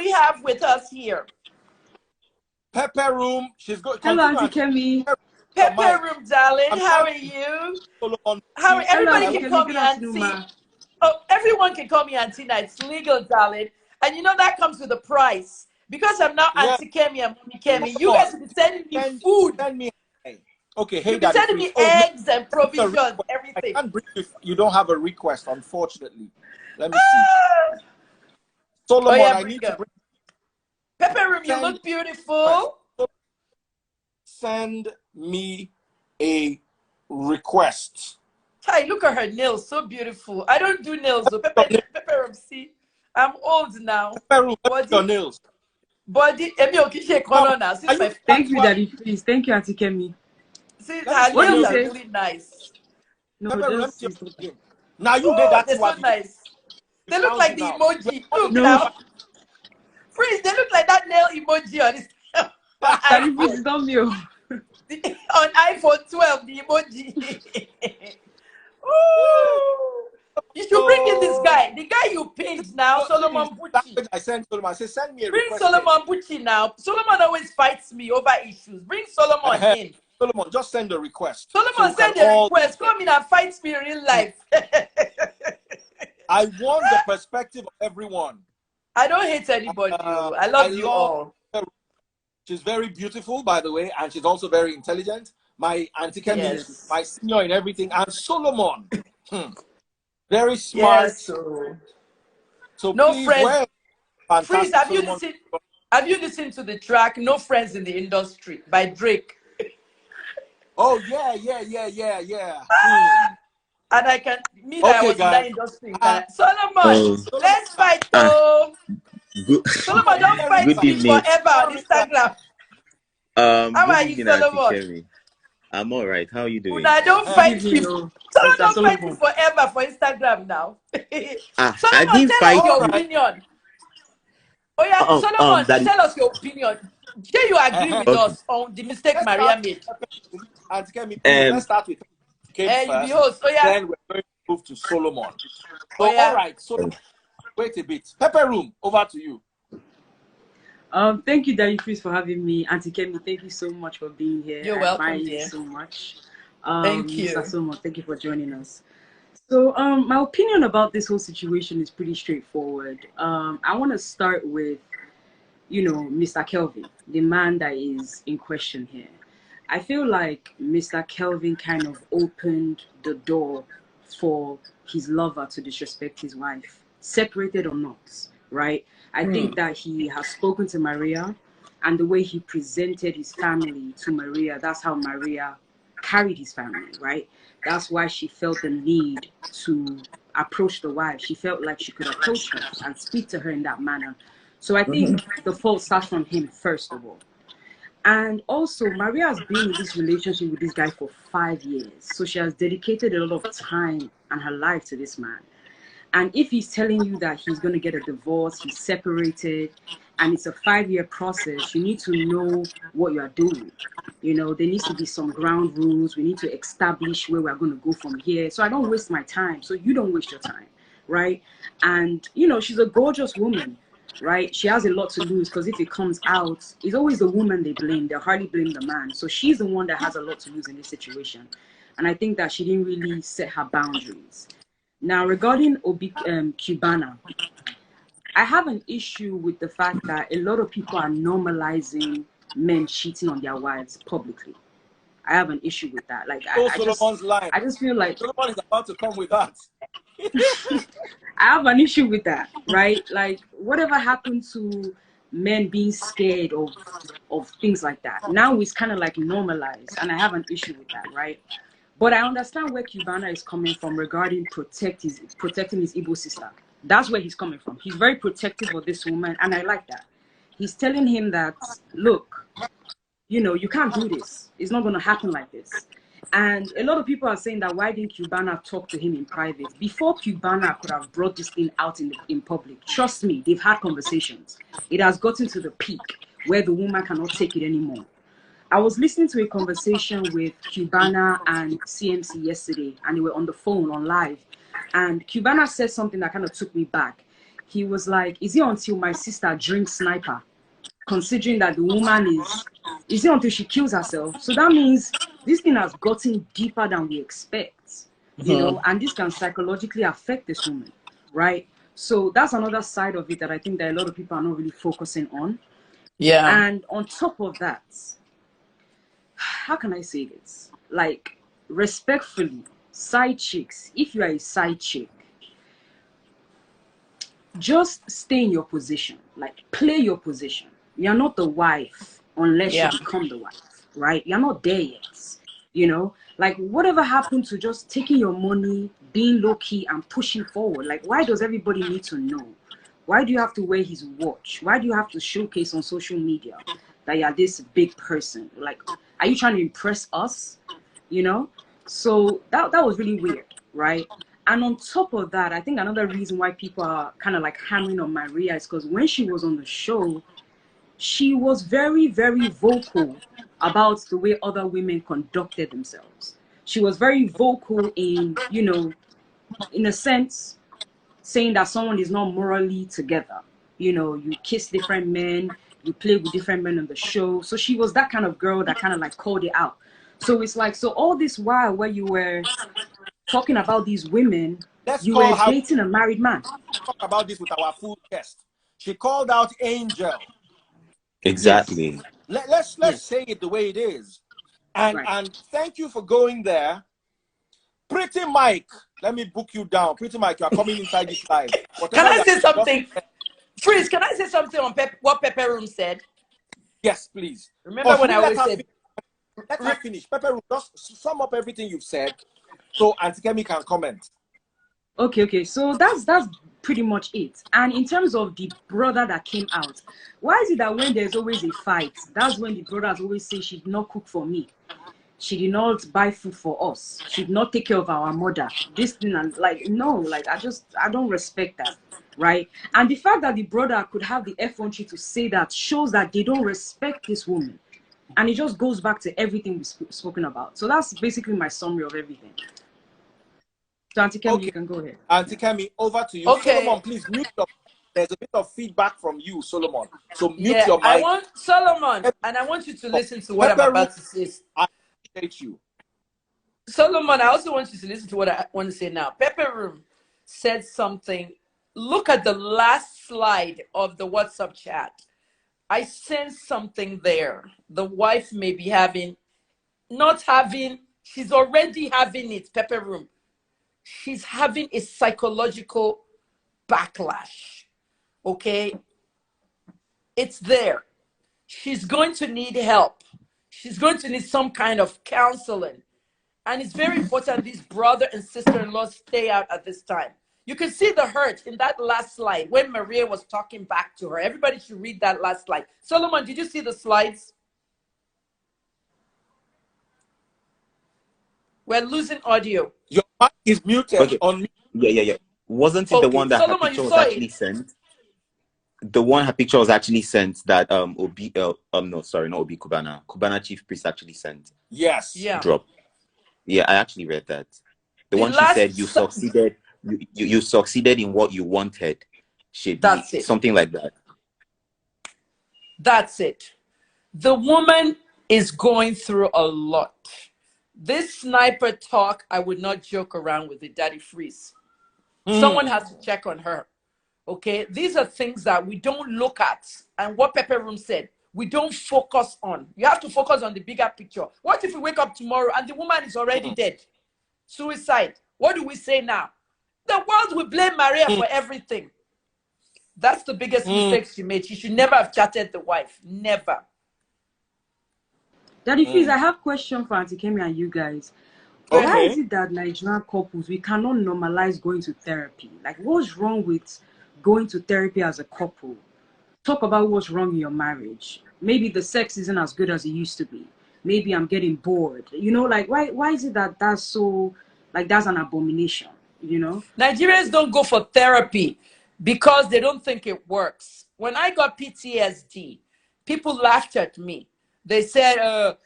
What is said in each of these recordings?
we have with us here? PepperRoom. She's got. Hello, Auntie Kemi. PepperRoom, darling. How are you? How are everybody can call me Auntie. Oh, everyone can call me Auntie now. It's legal, darling. And you know that comes with a price. Because I'm now Auntie Kemi and Mommy Kemi, you guys will be sending me food. Send me. Okay, hey, you'll be sending me eggs and provisions, everything. I can't bring you don't have a request, unfortunately. Let me see. Solomon, I need to bring. PepperRoom, you look beautiful. Send me a request. Hi, look at her nails, so beautiful. I don't do nails though. PepperRoom, see, I'm old now. PepperRoom, what's your nails? Body, thank you, Daddy, please. Thank you, Auntie Kemi. See, her nails are really nice. No, now you did that. They're so nice. They look like the emoji. Look now. Freeze, they look like that nail emoji on this. Daddy, please, it's not me. On iPhone 12, the emoji. Ooh. You should bring in this guy. The guy you pinned now, Solomon Buchi. I sent Solomon. I said, send me a Bring request. Solomon Buchi now. Solomon always fights me over issues. Bring Solomon in. Solomon, just send a request. Solomon, send a request. Come in and fight me in real life. I want the perspective of everyone. I don't hate anybody. I love you all. She's very beautiful, by the way, and she's also very intelligent. My Auntie Kemi is my senior in everything. And Solomon, very smart. Yes, so no friends. Freeze, have you listened to the track "No Friends in the Industry" by Drake? Oh yeah. And I can I was guys. In that industry. Solomon, let's fight though. Solomon, don't fight me forever on Instagram. How are you, Solomon? I'm all right. How are you doing? Don't fight me. Solomon, don't fight me forever for Instagram now. Solomon, tell us your opinion. Oh yeah, Solomon, tell us your opinion. Do you agree with us on the mistake Maria made? Auntie Kemi, let's start with then we're going to move to Solomon. So, all right, so wait a bit. PepperRoom, over to you. Thank you, Daddy Priest, for having me. Auntie Kemi, thank you so much for being here. You're welcome, dear. So much. Thank you. Mr. Solomon, thank you for joining us. So, my opinion about this whole situation is pretty straightforward. I want to start with, Mr. Kelvin, the man that is in question here. I feel like Mr. Kelvin kind of opened the door for his lover to disrespect his wife, separated or not, right? I think that he has spoken to Maria, and the way he presented his family to Maria, that's how Maria carried his family, right? That's why she felt the need to approach the wife. She felt like she could approach her and speak to her in that manner. So I think the fault starts from him, first of all. And also, Maria has been in this relationship with this guy for 5 years. So she has dedicated a lot of time and her life to this man. And if he's telling you that he's going to get a divorce, he's separated, and it's a 5-year process, you need to know what you are doing. There needs to be some ground rules. We need to establish where we're going to go from here. So I don't waste my time. So you don't waste your time, right? And, she's a gorgeous woman. Right, she has a lot to lose because if it comes out, it's always the woman they blame. They hardly blame the man. So she's the one that has a lot to lose in this situation, and I think that she didn't really set her boundaries. Now, regarding Cubana, I have an issue with the fact that a lot of people are normalizing men cheating on their wives publicly. I have an issue with that. Like, I just feel like Solomon is about to come with that. I have an issue with that, right? Like, whatever happened to men being scared of things like that? Now it's kind of like normalized, and I have an issue with that, right? But I understand where Cubana is coming from regarding protecting his Igbo sister. That's where he's coming from. He's very protective of this woman, and I like that. He's telling him that, look, you can't do this. It's not going to happen like this. And a lot of people are saying that why didn't Cubana talk to him in private? Before Cubana could have brought this thing out in public, trust me, they've had conversations. It has gotten to the peak where the woman cannot take it anymore. I was listening to a conversation with Cubana and CMC yesterday, and they were on the phone, on live. And Cubana said something that kind of took me back. he was like, is it until my sister drinks sniper? Considering that the woman is it until she kills herself? So that means this thing has gotten deeper than we expect, you know, and this can psychologically affect this woman, right? So that's another side of it that I think that a lot of people are not really focusing on. Yeah. And on top of that, how can I say this? Like, respectfully, side chicks, if you are a side chick, just stay in your position, like play your position. You're not the wife unless you become the wife, right? You're not there yet, you know? Like, whatever happened to just taking your money, being low-key and pushing forward? Like, why does everybody need to know? Why do you have to wear his watch? Why do you have to showcase on social media that you're this big person? Like, are you trying to impress us? You know? So that was really weird, right? And on top of that, I think another reason why people are kind of like hammering on Maria is because when she was on the show, she was very, very vocal about the way other women conducted themselves. She was very vocal in, you know, in a sense, saying that someone is not morally together. You know, you kiss different men, you play with different men on the show. So she was that kind of girl that kind of like called it out. So it's like, so all this while where you were talking about these women, you were dating a married man. Talk about this with our full guest. She called out Angel. Exactly. Yes. Let's say it the way it is. And thank you for going there. Pretty Mike, let me book you down. Pretty Mike, you are coming inside this live. Can I say something? Freeze, can I say something on what PepperRoom said? Yes, please. Remember when I always said... Let her finish. PepperRoom, just sum up everything you've said so Auntie Kemi can comment. Okay. So that's pretty much it. And in terms of the brother that came out, why is it that when there's always a fight, that's when the brothers always say she did not cook for me, she did not buy food for us, she did not take care of our mother, this thing, and like, no, like I don't respect that, right? And the fact that the brother could have the effrontery to say that shows that they don't respect this woman. And it just goes back to everything we've spoken about. So that's basically my summary of everything. So Auntie Kemi, you can go ahead. Auntie Kemi, over to you. Okay. Solomon, please mute your... There's a bit of feedback from you, Solomon. So mute your mic. I want Solomon, and I want you to listen to what I'm about to say. I appreciate you. Solomon, I also want you to listen to what I want to say now. PepperRoom said something. Look at the last slide of the WhatsApp chat. I sense something there. The wife may be she's already having it, PepperRoom. She's having a psychological backlash. Okay? It's there. She's going to need help. She's going to need some kind of counseling. And it's very important these brother and sister-in-law stay out at this time. You can see the hurt in that last slide when Maria was talking back to her. Everybody should read that last slide. Solomon, did you see the slides? We're losing audio. Your mic is muted. Okay. On Yeah. Wasn't it the one that Solomon, her picture was actually sent? The one her picture was actually sent that Cubana Chief Priest actually sent. Yes. Yeah. Drop. Yeah, I actually read that. The one she said you succeeded. You succeeded in what you wanted. That's it. Something like that. That's it. The woman is going through a lot. This sniper talk, I would not joke around with it, Daddy Freeze. Someone has to check on her. Okay? These are things that we don't look at. And what PepperRoom said, we don't focus on. You have to focus on the bigger picture. What if we wake up tomorrow and the woman is already dead? Suicide. What do we say now? The world will blame Maria for everything. That's the biggest mistake she made. She should never have chatted the wife. Never. Daddy Freeze, I have a question for Auntie Kemi and you guys. Okay. Why is it that Nigerian couples, we cannot normalize going to therapy? Like, what's wrong with going to therapy as a couple? Talk about what's wrong in your marriage. Maybe the sex isn't as good as it used to be. Maybe I'm getting bored. You know, like, why is it that that's so, like, that's an abomination, you know? Nigerians don't go for therapy because they don't think it works. When I got PTSD, people laughed at me. They said,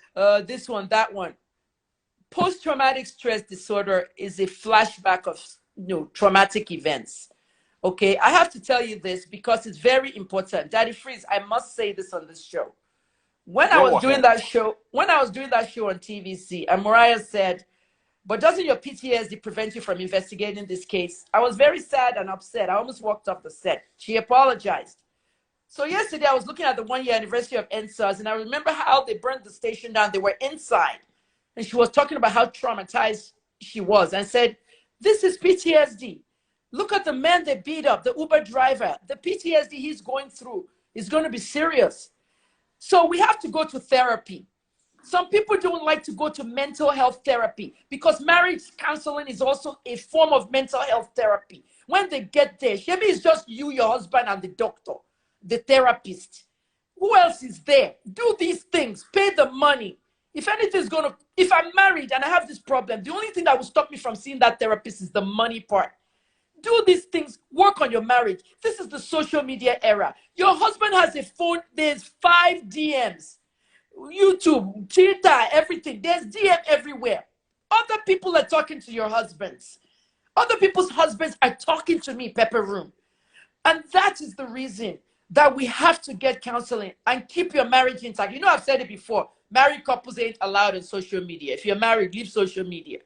this one, that one. Post-traumatic stress disorder is a flashback of traumatic events. Okay, I have to tell you this because it's very important. Daddy Freeze, I must say this on this show. When I was doing that show on TVC, and Mariah said, but doesn't your PTSD prevent you from investigating this case? I was very sad and upset. I almost walked off the set. She apologized. So yesterday I was looking at the 1-year anniversary of NSAS, and I remember how they burned the station down. They were inside. And she was talking about how traumatized she was and said, this is PTSD. Look at the man they beat up, the Uber driver. The PTSD he's going through is going to be serious. So we have to go to therapy. Some people don't like to go to mental health therapy because marriage counseling is also a form of mental health therapy. When they get there, maybe it's just you, your husband, and the doctor, the therapist. Who else is there? Do these things, pay the money. If anything's if I'm married and I have this problem, the only thing that will stop me from seeing that therapist is the money part. Do these things, work on your marriage. This is the social media era. Your husband has a phone, there's 5 DMs. YouTube, Twitter, everything. There's DM everywhere. Other people are talking to your husbands. Other people's husbands are talking to me, PepperRoom. And that is the reason that we have to get counseling and keep your marriage intact. You know, I've said it before. Married couples ain't allowed on social media. If you're married, leave social media.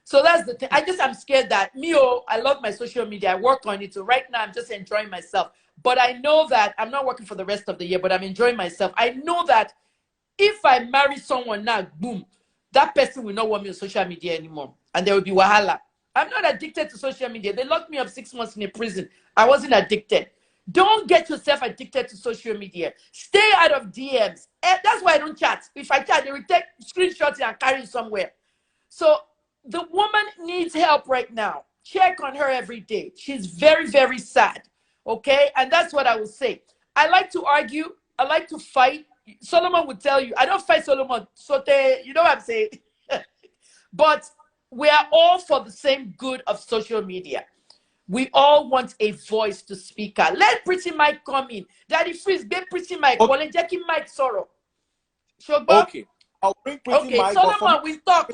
So that's the thing. I'm scared that I love my social media. I work on it. So right now I'm just enjoying myself. But I know that I'm not working for the rest of the year, but I'm enjoying myself. I know that if I marry someone now, boom, that person will not want me on social media anymore. And there will be wahala. I'm not addicted to social media. They locked me up 6 months in a prison. I wasn't addicted. Don't get yourself addicted to social media. Stay out of DMs. That's why I don't chat. If I chat, they will take screenshots and carry it somewhere. So the woman needs help right now. Check on her every day. She's very, very sad. Okay? And that's what I will say. I like to argue. I like to fight. Solomon would tell you, I don't fight Solomon. You know what I'm saying? But we are all for the same good of social media. We all want a voice to speak out. Let Pretty Mike come in. Daddy Freeze, get Pretty Mike. Okay. Jackie Mike Sorrow. Okay. I'll bring Pretty Mike. Solomon, we talk.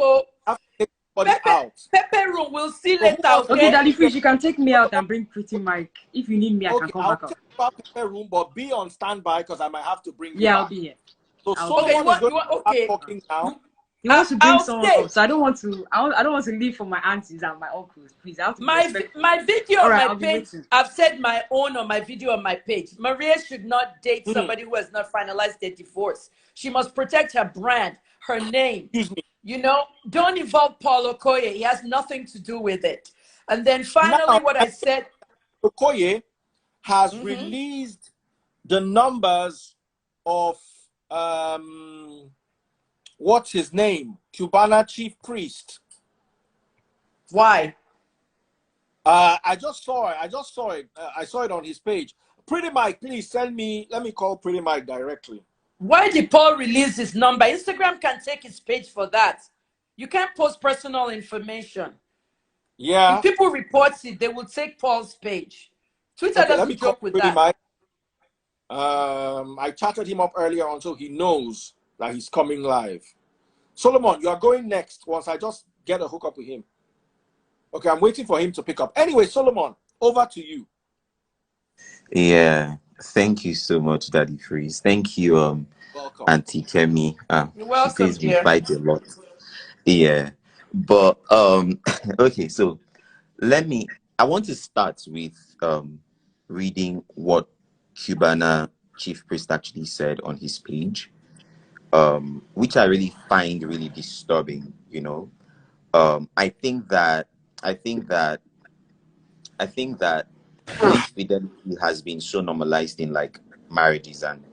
PepperRoom, we'll see later. Okay, Daddy Freeze, you can take me out and bring Pretty Mike. If you need me, I can come back up. I'll take PepperRoom, but be on standby because I might have to bring you back. I'll be here. So Solomon is going to start talking now. He wants to bring someone up, so I don't want to leave for my aunties and my uncles. Please, I have to my video on my page. I've said my own on my video on my page. Maria should not date somebody who has not finalized their divorce. She must protect her brand, her name. Excuse me. You know, don't involve Paul Okoye. He has nothing to do with it. And then finally, what I said, Okoye has released the numbers of what's his name? Cubana Chief Priest. Why? I just saw it. I saw it on his page. Pretty Mike, please let me call Pretty Mike directly. Why did Paul release his number? Instagram can take his page for that. You can't post personal information. Yeah. If people report it, they will take Paul's page. Twitter doesn't joke with that. Mike. I chatted him up earlier on so he knows that he's coming live. Solomon, you are going next once I just get a hookup with him. Okay, I'm waiting for him to pick up. Anyway, Solomon, over to you. Yeah, thank you so much, Daddy Freeze. Thank you, welcome. Auntie Kemi. You're welcome, she says we fight a lot. Yeah, but okay, so I want to start with reading what Cubana Chief Priest actually said on his page, which I really find really disturbing. You know, I think that infidelity has been so normalized in like marriages and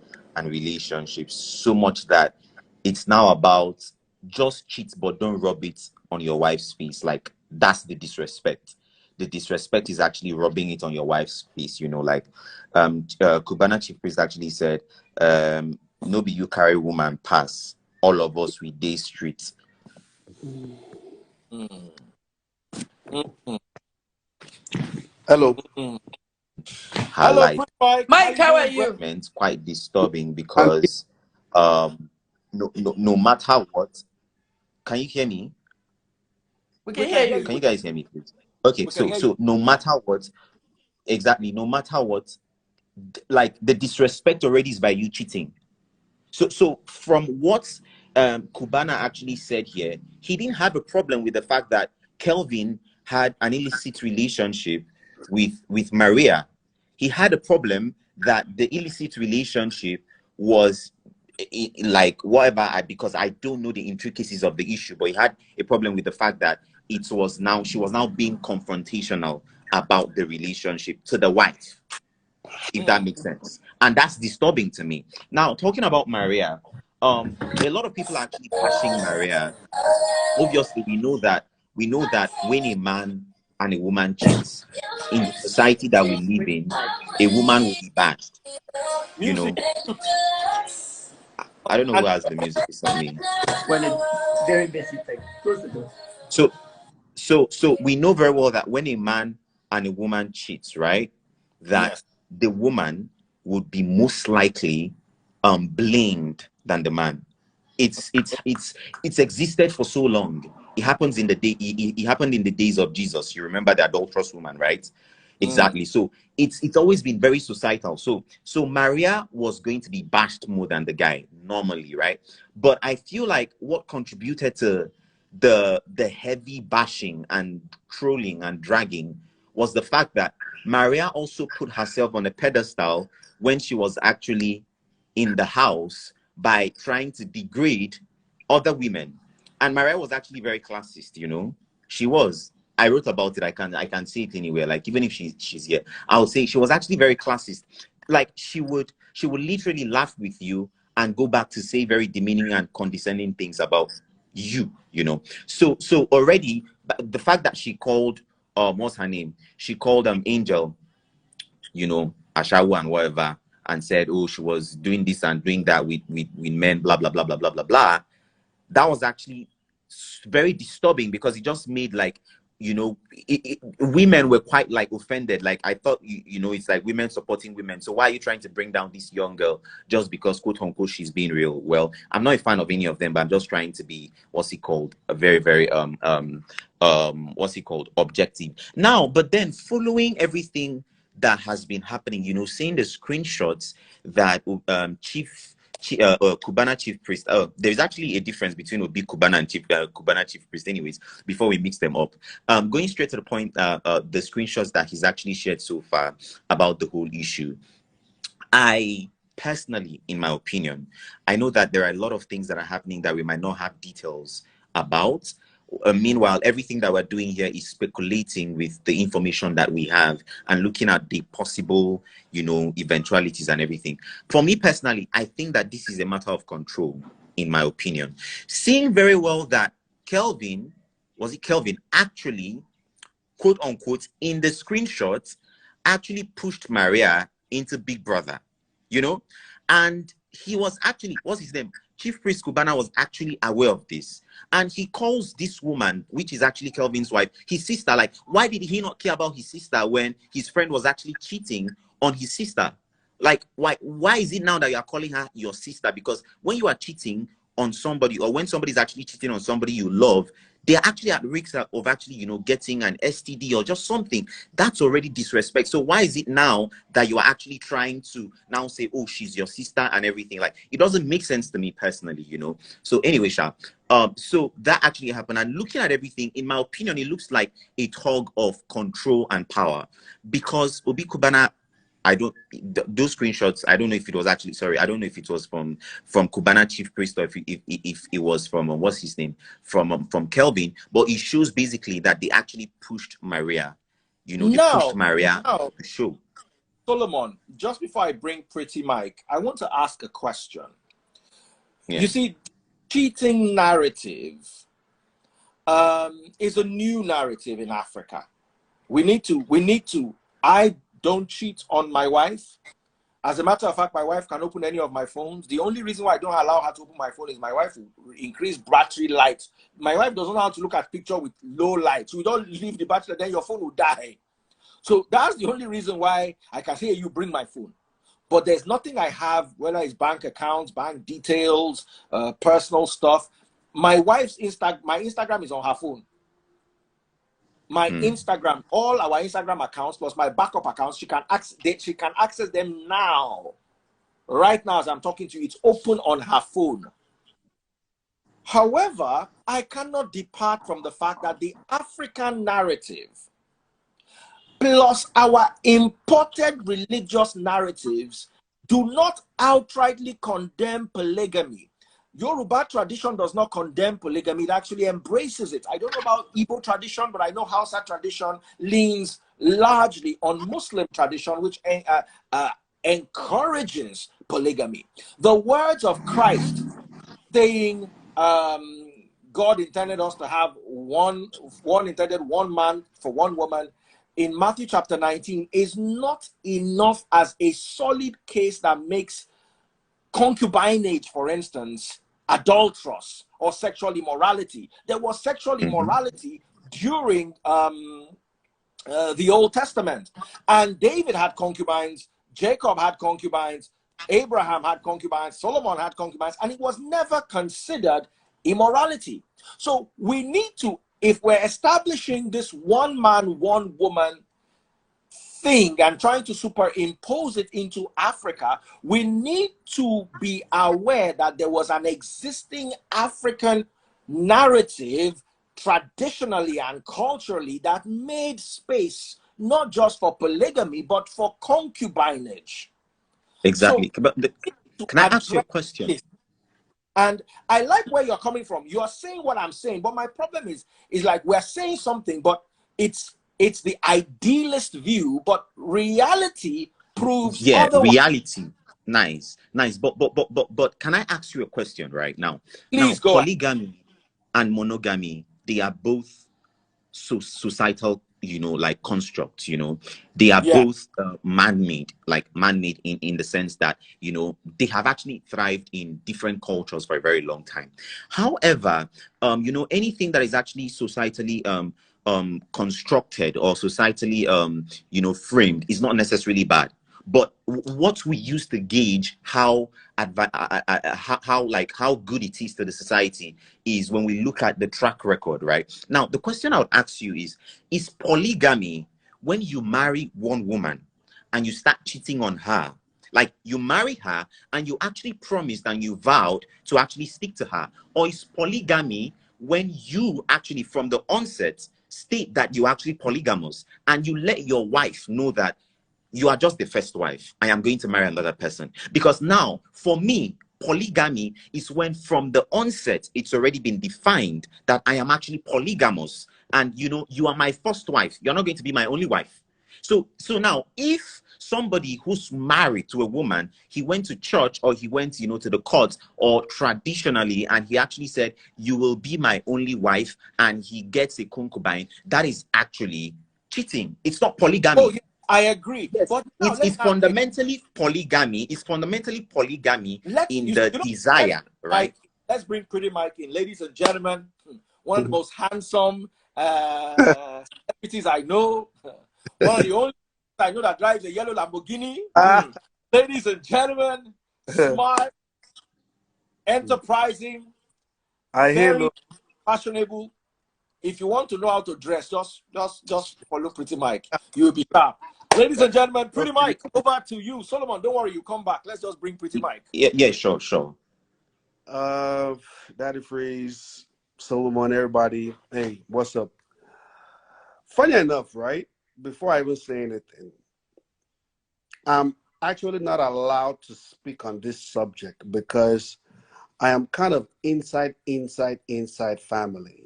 relationships, so much that it's now about just cheat but don't rub it on your wife's face. Like, that's the disrespect. The disrespect is actually rubbing it on your wife's face, you know. Like Cubana Chief Priest actually said, no be you carry woman pass, all of us we day street. Hello. Hello, Mike. How are you? It's quite disturbing because no matter what, can you hear me? We can hear you. Can you guys hear me, please? Okay, so no matter what, exactly, no matter what, like the disrespect already is by you cheating. So from what Cubana actually said here, he didn't have a problem with the fact that Kelvin had an illicit relationship with Maria. He had a problem that the illicit relationship was like whatever, because I don't know the intricacies of the issue, but he had a problem with the fact that she was now being confrontational about the relationship to the wife, if that makes sense. And that's disturbing to me. Now, talking about Maria, a lot of people are actually bashing Maria. Obviously, we know that when a man and a woman cheats in the society that we live in, a woman will be bashed. You know, I don't know who has the music. It's not me. When it's very basic, close the door. So we know very well that when a man and a woman cheats, right, that the woman would be most likely blamed than the man. It's existed for so long. It happens in the day. It happened in the days of Jesus. You remember the adulterous woman, right? Exactly. So it's always been very societal. So Maria was going to be bashed more than the guy normally, right? But I feel like what contributed to the heavy bashing and trolling and dragging was the fact that Maria also put herself on a pedestal when she was actually in the house by trying to degrade other women. And Maria was actually very classist, you know. She was. I wrote about it. I can see it anywhere. Like, even if she's here, I would say she was actually very classist. Like, she would literally laugh with you and go back to say very demeaning and condescending things about you, you know. So already the fact that she called what's her name? She called Angel, you know, Ashawu and whatever, and said, oh, she was doing this and doing that with men, blah blah blah blah blah blah blah. That was actually very disturbing, because it just made, like, you know, women were quite like offended. Like, I thought, you know, it's like women supporting women. So why are you trying to bring down this young girl just because, quote unquote, she's being real? Well, I'm not a fan of any of them, but I'm just trying to be, what's it called, a very, very what's it called, objective. Now, but then following everything that has been happening, you know, seeing the screenshots that Cubana Chief Priest. There's actually a difference between Obi Cubana and Cubana Chief Priest. Anyways, before we mix them up, going straight to the point, the screenshots that he's actually shared so far about the whole issue. I personally, in my opinion, I know that there are a lot of things that are happening that we might not have details about. Meanwhile, everything that we're doing here is speculating with the information that we have and looking at the possible, you know, eventualities and everything. For me personally, I think that this is a matter of control, in my opinion. Seeing very well that Kelvin actually, quote unquote, in the screenshots, actually pushed Maria into Big Brother, you know, and he was actually, what's his name? Chief Priest Cubana was actually aware of this, and he calls this woman, which is actually Kelvin's wife, his sister. Like, why did he not care about his sister when his friend was actually cheating on his sister? Like, why is it now that you are calling her your sister? Because when you are cheating on somebody, or when somebody is actually cheating on somebody you love, they're actually at risk of actually, you know, getting an STD or just something. That's already disrespect. So why is it now that you are actually trying to now say, oh, she's your sister and everything? Like, it doesn't make sense to me personally, you know. So anyway, Sha, so that actually happened. And looking at everything, in my opinion, it looks like a tug of control and power, because Obi Cubana, those screenshots, I don't know if it was actually, sorry, I don't know if it was from Cubana Chief Priest, or if it was from what's his name, from Kelvin, but it shows basically that they actually pushed Maria, you know, they pushed Maria to show. Solomon, just before I bring Pretty Mike, I want to ask a question. You see, cheating narrative is a new narrative in Africa. We need to I don't cheat on my wife. As a matter of fact, my wife can open any of my phones. The only reason why I don't allow her to open my phone is my wife will increase battery light. My wife doesn't know how to look at picture with low light. So you don't leave the battery, then your phone will die. So that's the only reason why I can say, you bring my phone. But there's nothing I have, whether it's bank accounts, bank details, personal stuff. My wife's my Instagram is on her phone. my Instagram, all our Instagram accounts plus my backup accounts. She can access them now. Right now, as I'm talking to you, it's open on her phone. However, I cannot depart from the fact that the African narrative plus our imported religious narratives do not outrightly condemn polygamy. Yoruba tradition does not condemn polygamy, it actually embraces it. I don't know about Igbo tradition, but I know Hausa tradition leans largely on Muslim tradition, which encourages polygamy. The words of Christ saying, God intended us to have one man for one woman in Matthew chapter 19 is not enough as a solid case that makes concubinage, for instance, adulterous or sexual immorality. There was sexual immorality during the Old Testament, and David had concubines, Jacob had concubines, Abraham had concubines, Solomon had concubines, and it was never considered immorality. So we need to, if we're establishing this one man, one woman thing and trying to superimpose it into Africa, we need to be aware that there was an existing African narrative traditionally and culturally that made space not just for polygamy but for concubinage. Exactly. So, can I ask you a question? This. And I like where you're coming from. You are saying what I'm saying, but my problem is like we're saying something, but it's the idealist view, but reality proves otherwise. Reality. Nice. But can I ask you a question right now? Please go. Polygamy and monogamy, they are both societal, like constructs, they are both man-made in the sense that, they have actually thrived in different cultures for a very long time. However, anything that is actually societally constructed or societally framed is not necessarily bad. But what we use to gauge how good it is to the society is when we look at the track record, right? Now, the question I would ask you is polygamy when you marry one woman and you start cheating on her? Like you marry her and you actually promised and you vowed to actually stick to her? Or is polygamy when you actually from the onset state that you're actually polygamous and you let your wife know that you are just the first wife, I am going to marry another person? Because now, for me, polygamy is when from the onset, it's already been defined that I am actually polygamous. And, you are my first wife. You're not going to be my only wife. So now, if somebody who's married to a woman, he went to church or he went, to the court or traditionally, and he actually said, you will be my only wife, and he gets a concubine, that is actually cheating. It's not polygamy. Oh, yeah. I agree. Yes, but it's fundamentally polygamy. It's fundamentally polygamy in the desire, right? Let's bring Pretty Mike in. Ladies and gentlemen, one of the most handsome celebrities I know. One of the only I know that drives a yellow Lamborghini. Ladies and gentlemen, smart, enterprising, very fashionable. If you want to know how to dress, just follow Pretty Mike. You'll be sharp. Ladies and gentlemen, Pretty Mike, over to you. Solomon, don't worry, you come back. Let's just bring Pretty Mike. Yeah, sure. Daddy Freeze, Solomon, everybody. Hey, what's up? Funny enough, right? Before I even say anything, I'm actually not allowed to speak on this subject because I am kind of inside family,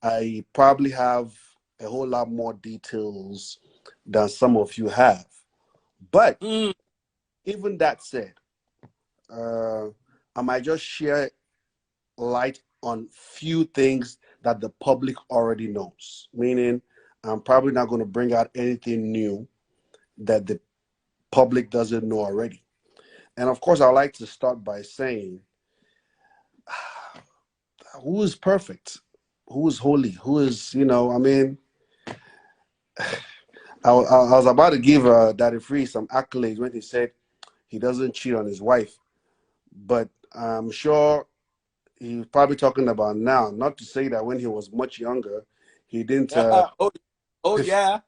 I probably have a whole lot more details than some of you have. But even that said, I might just share light on few things that the public already knows, meaning I'm probably not going to bring out anything new that the public doesn't know already. And of course, I'd like to start by saying, who is perfect? Who is holy? Who is, I was about to give Daddy Free some accolades when he said he doesn't cheat on his wife. But I'm sure he's probably talking about now, not to say that when he was much younger, He didn't. Oh yeah.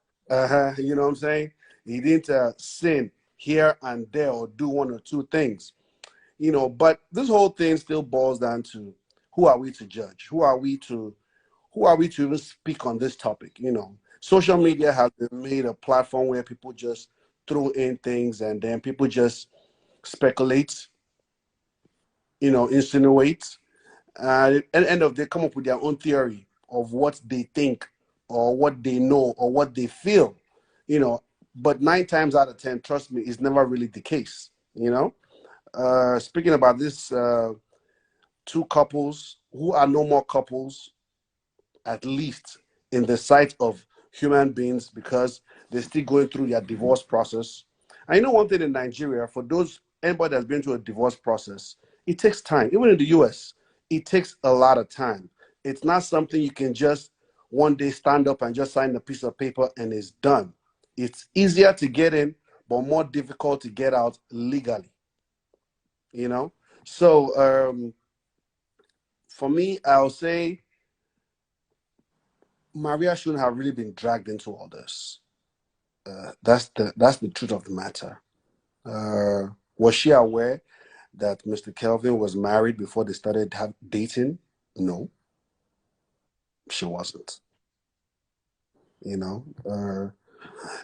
You know what I'm saying? He didn't sin here and there or do one or two things. You know, but this whole thing still boils down to who are we to judge? Who are we to even speak on this topic? You know, social media has been made a platform where people just throw in things and then people just speculate, you know, insinuate, and at the end of the day come up with their own theory of what they think or what they know or what they feel, you know. But 9 times out of 10, trust me, it's never really the case, you know. Speaking about this, two couples who are no more couples, at least in the sight of human beings, because they're still going through their divorce process. And you know one thing in Nigeria, for those anybody that's been through a divorce process, it takes time. Even in the US, it takes a lot of time. It's not something you can just one day stand up and just sign a piece of paper and it's done. It's easier to get in, but more difficult to get out legally. You know? So for me, I'll say Maria shouldn't have really been dragged into all this. That's the truth of the matter. Was she aware that Mr. Kelvin was married before they started dating? No, she wasn't. You know,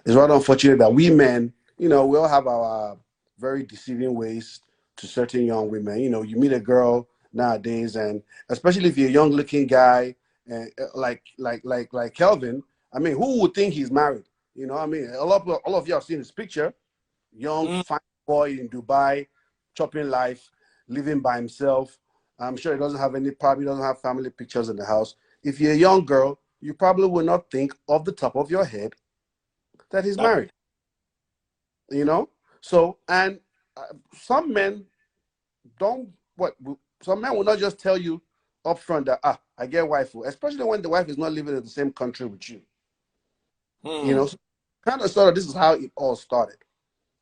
it's rather unfortunate that we men, you know, we all have our very deceiving ways to certain young women. You know, you meet a girl nowadays, and especially if you're a young-looking guy, and like Kelvin, I mean, who would think he's married? You know, I mean, all of you have seen his picture. Young, fine boy in Dubai, chopping life, living by himself. I'm sure he probably doesn't have family pictures in the house. If you're a young girl, you probably will not think off the top of your head that he's married. You know? So, and some men some men will not just tell you up front that, I get wife, especially when the wife is not living in the same country with you. You know, so kind of sort of this is how it all started,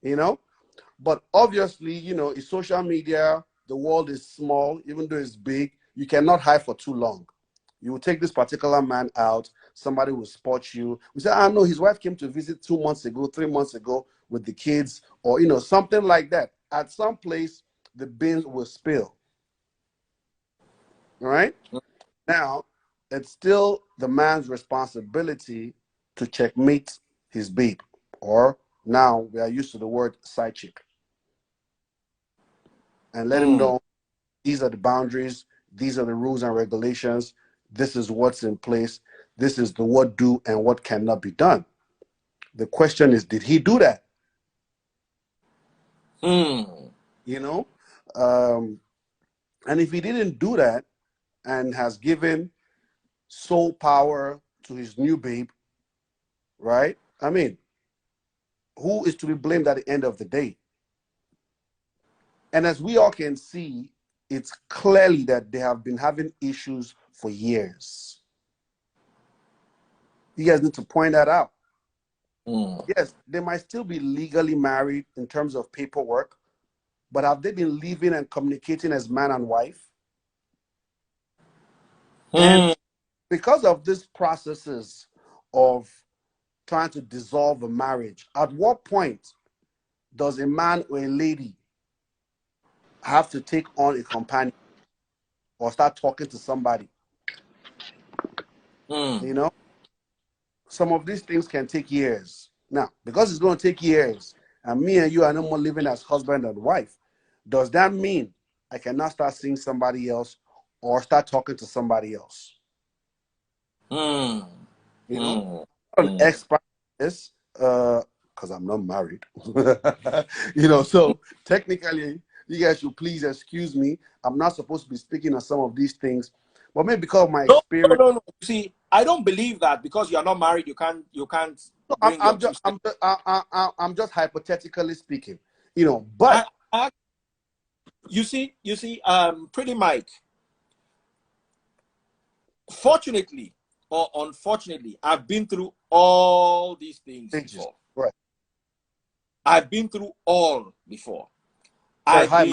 you know? But obviously, you know, it's social media. The world is small, even though it's big. You cannot hide for too long. You will take this particular man out. Somebody will spot you. We say, no, his wife came to visit 2 months ago, 3 months ago with the kids, or, you know, something like that. At some place, the beans will spill. All right? Now, it's still the man's responsibility to checkmate his babe. Or now we are used to the word side chick. And let him know these are the boundaries, these are the rules and regulations, this is what's in place, this is the what do and what cannot be done. The question is, did he do that? You know? And if he didn't do that and has given sole power to his new babe, right? I mean, who is to be blamed at the end of the day? And as we all can see, it's clearly that they have been having issues for years. You guys need to point that out. Yes, they might still be legally married in terms of paperwork, but have they been living and communicating as man and wife? And because of these processes of trying to dissolve a marriage, at what point does a man or a lady have to take on a companion or start talking to somebody? You know, some of these things can take years. Now, because it's going to take years, and me and you are no more living as husband and wife, does that mean I cannot start seeing somebody else or start talking to somebody else? You know, I'm an expert in this because I'm not married. You know, so technically, you guys should please excuse me. I'm not supposed to be speaking on some of these things, but maybe because of my experience. No. See, I don't believe that because you are not married, you can't. No, I'm just hypothetically speaking. You know, but you see, Pretty Mike. Fortunately or unfortunately, I've been through all these things before. Right. I've been through all before. Hi, How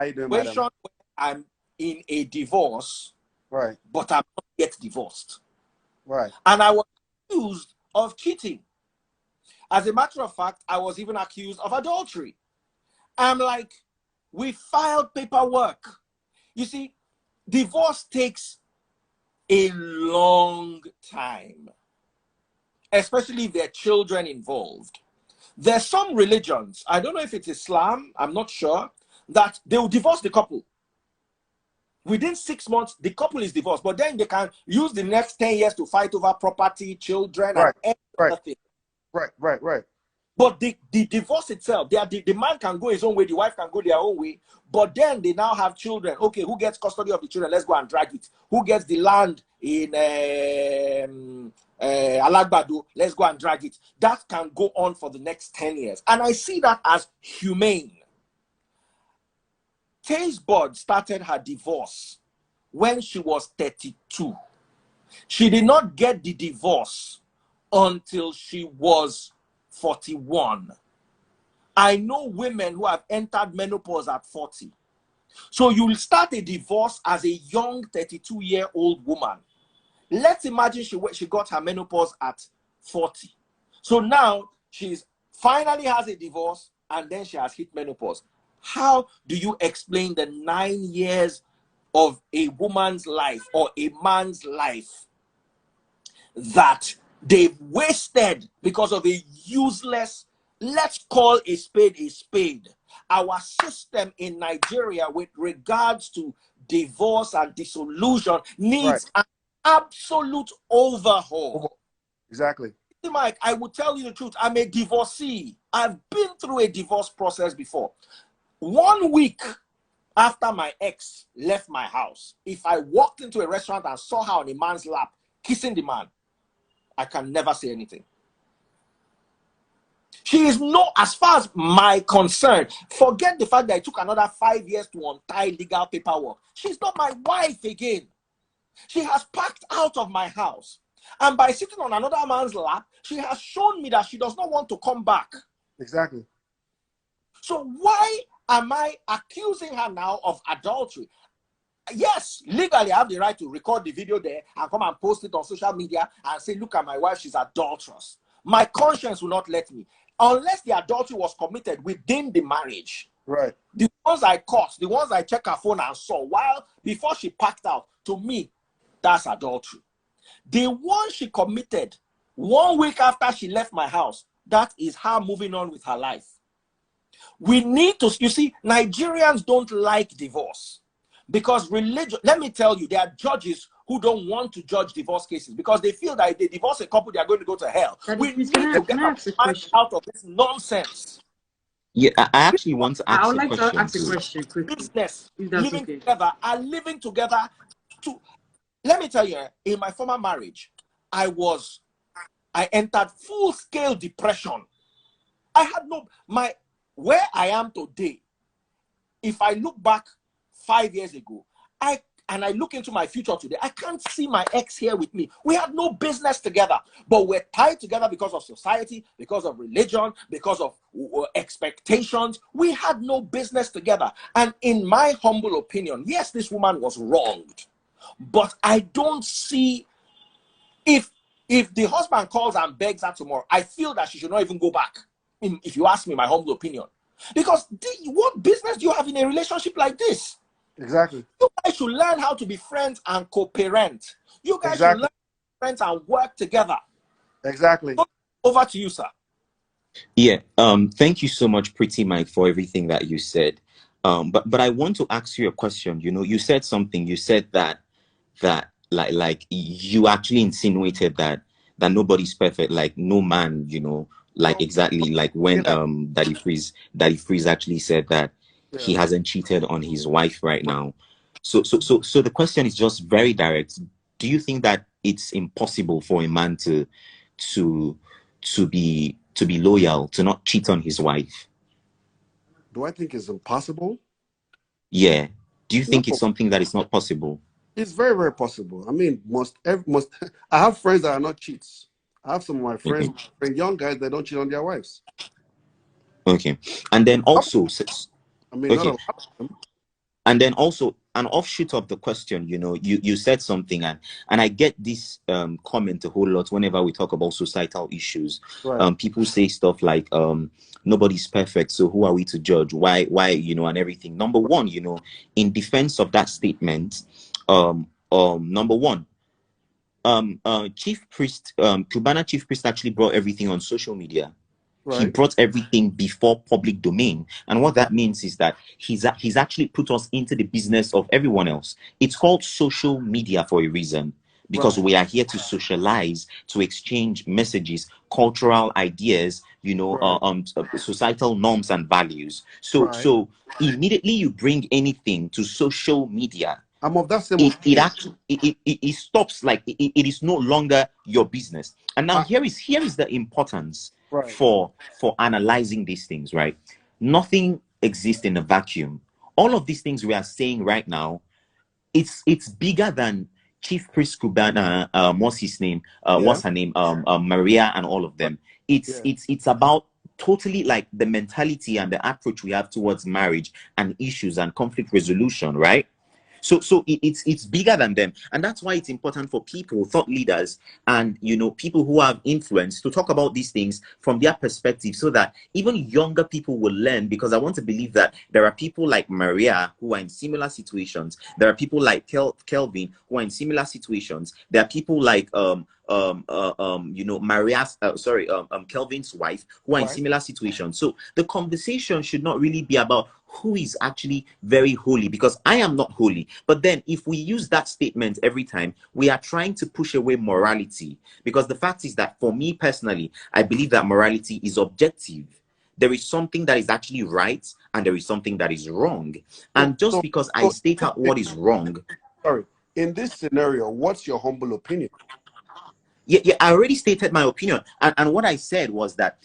you doing, madam? I'm in a divorce, right? But I'm not yet divorced. Right. And I was accused of cheating. As a matter of fact, I was even accused of adultery. I'm like, we filed paperwork. You see, divorce takes a long time, especially if there are children involved. There's some religions, I don't know if it's Islam, I'm not sure, that they will divorce the couple. Within 6 months, the couple is divorced, but then they can use the next 10 years to fight over property, children, Right. and everything. Right. But the divorce itself, the man can go his own way, the wife can go their own way, but then they now have children. Okay, who gets custody of the children? Let's go and drag it. Who gets the land in Alagbado? Let's go and drag it. That can go on for the next 10 years. And I see that as humane. Taste Bud started her divorce when she was 32. She did not get the divorce until she was 41. I know women who have entered menopause at 40. So you will start a divorce as a young 32-year-old woman. Let's imagine she got her menopause at 40. So now she's finally has a divorce and then she has hit menopause. How do you explain the 9 years of a woman's life or a man's life that they've wasted because of a useless, let's call a spade a spade? Our system in Nigeria with regards to divorce and dissolution needs an absolute overhaul. Exactly. Mike, I will tell you the truth. I'm a divorcee. I've been through a divorce process before. 1 week after my ex left my house, if I walked into a restaurant and saw her on a man's lap kissing the man, I can never say anything. She is no, as far as my concern, forget the fact that it took another 5 years to untie legal paperwork. She's not my wife again. She has packed out of my house. And by sitting on another man's lap, she has shown me that she does not want to come back. Exactly. So why am I accusing her now of adultery? Yes, legally I have the right to record the video there and come and post it on social media and say, look at my wife, she's adulterous. My conscience will not let me. Unless the adultery was committed within the marriage. Right. The ones I caught, the ones I checked her phone and saw before she packed out, to me, that's adultery. The one she committed 1 week after she left my house, that is her moving on with her life. We need to, you see, Nigerians don't like divorce because religion, let me tell you, there are judges who don't want to judge divorce cases because they feel that if they divorce a couple, they are going to go to hell. We need to get out of this nonsense. Yeah, I actually want to ask I would like to ask a question quickly. Business, living together, are living together to, let me tell you, in my former marriage, I entered full-scale depression. I had where I am today, if I look back 5 years ago, and I look into my future today, I can't see my ex here with me. We had no business together, but we're tied together because of society, because of religion, because of expectations. We had no business together. And in my humble opinion, yes, this woman was wronged, but I don't see, if the husband calls and begs her tomorrow, I feel that she should not even go back, if you ask me my humble opinion. Because what business do you have in a relationship like this? Exactly. You guys should learn how to be friends and co-parent. You guys should learn to be friends and work together. Exactly. Over to you, sir. Yeah. Thank you so much, Pretty Mike, for everything that you said. But I want to ask you a question. You know, you said something. You said that like you actually insinuated that nobody's perfect, like no man, you know, like exactly like when Daddy Freeze actually said that he hasn't cheated on his wife right now. So the question is just very direct. Do you think that it's impossible for a man to be loyal, to not cheat on his wife? Do I think it's impossible? Yeah. Do you think it's something that is not possible? It's very, very possible. I mean, I have friends that are not cheats. I have some of my friends, young guys, that don't cheat on their wives. Okay. And then also, I mean, not a lot of them. And then also an offshoot of the question, you know, you said something, and I get this comment a whole lot whenever we talk about societal issues. Right. People say stuff like nobody's perfect, so who are we to judge? Why, you know, and everything. Number one, you know, in defense of that statement, number one, Chief Priest, Cubana Chief Priest actually brought everything on social media. He Right. brought everything before public domain, and what that means is that he's actually put us into the business of everyone else. It's called social media for a reason, because Right. we are here to socialize, to exchange messages, cultural ideas, you know, Right. societal norms and values. So Right. immediately you bring anything to social media, I'm of that same it opinion. actually it stops, like it is no longer your business. And now here is the importance Right. for analyzing these things, right? Nothing exists in a vacuum. All of these things we are saying right now, it's bigger than Chief Priest Cubana, what's his name, Yeah. what's her name, Maria, and all of them. Yeah. It's about totally like the mentality and the approach we have towards marriage and issues and conflict resolution, right? So it's bigger than them, and that's why it's important for people, thought leaders, and you know, people who have influence, to talk about these things from their perspective, so that even younger people will learn. Because I want to believe that there are people like Maria who are in similar situations. There are people like Kelvin who are in similar situations. There are people like you know, Maria's Kelvin's wife, who are in Right. similar situations. So the conversation should not really be about who is actually very holy, because I am not holy. But then if we use that statement every time, we are trying to push away morality. Because the fact is that for me personally, I believe that morality is objective. There is something that is actually right, and there is something that is wrong. So, And just so, because I so state out what is wrong, sorry. In this scenario, what's your humble opinion? yeah, I already stated my opinion. And what I said was that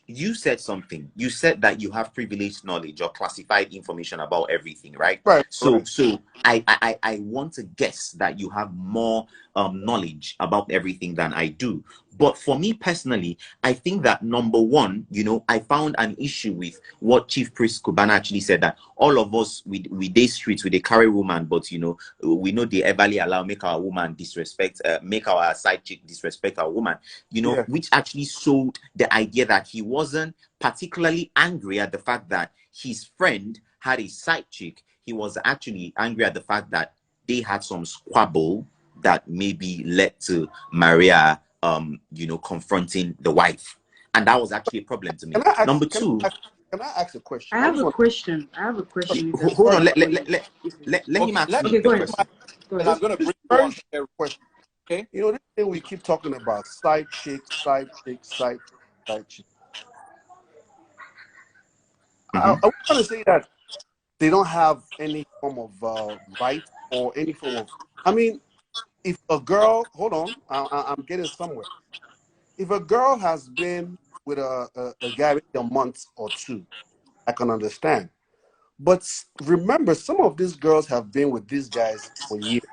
you said something. You said that you have privileged knowledge or classified information about everything, right? Right. So Right. I want to guess that you have more knowledge about everything than I do. But for me personally, I think that number one, you know, I found an issue with what Chief Priest Cubana actually said, that all of us, we day streets, we they carry woman, but you know, we know they everly allow make our woman disrespect, make our side chick disrespect our woman, you know, Yeah. which actually sold the idea that he wasn't particularly angry at the fact that his friend had a side chick. He was actually angry at the fact that they had some squabble that maybe led to Maria, you know, confronting the wife. And that was actually a problem to me. Can I ask? Number two, Can I ask a question? I I have just a want. question. I have a question. If that's hold Sorry. on, okay for you. let him Okay, ask let me me Okay, the go finish ahead. my question. Go and ahead. I'm going to It's bring a you very on. short question. Okay. You know, this thing we keep talking about: side chick, side chick, side chick, side chick. Mm-hmm. I want to say that they don't have any form of right or any form of. I mean, if a girl, hold on, I'm getting somewhere. If a girl has been with a guy maybe a month or two, I can understand. But remember, some of these girls have been with these guys for years.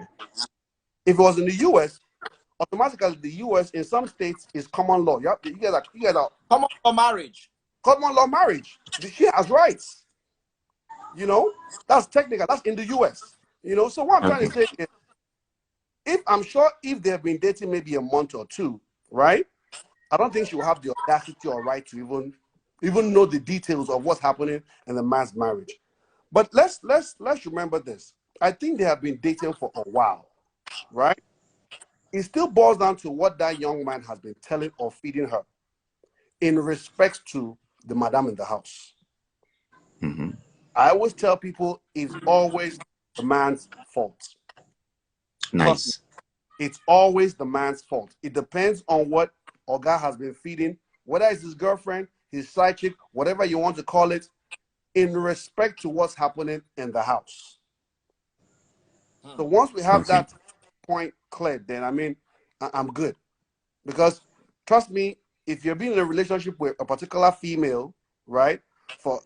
If it was in the U.S., automatically the U.S. in some states is common law. You guys are Come on for marriage. common law marriage. She has rights. You know, that's technical. That's in the U.S. You know, so what I'm trying Okay. to say is, if I'm sure if they have been dating maybe a month or two, right? I don't think she will have the audacity or right to even know the details of what's happening in the man's marriage. But let's remember this. I think they have been dating for a while, right? It still boils down to what that young man has been telling or feeding her in respect to the madam in the house. Mm-hmm. I always tell people it's always the man's fault. Trust me, Nice. it's always the man's fault. It depends on what Oga has been feeding, whether it's his girlfriend, his side chick, whatever you want to call it, in respect to what's happening in the house. So once we have Okay. that point cleared, then I mean, I'm good. Because trust me, if you're being in a relationship with a particular female, right, for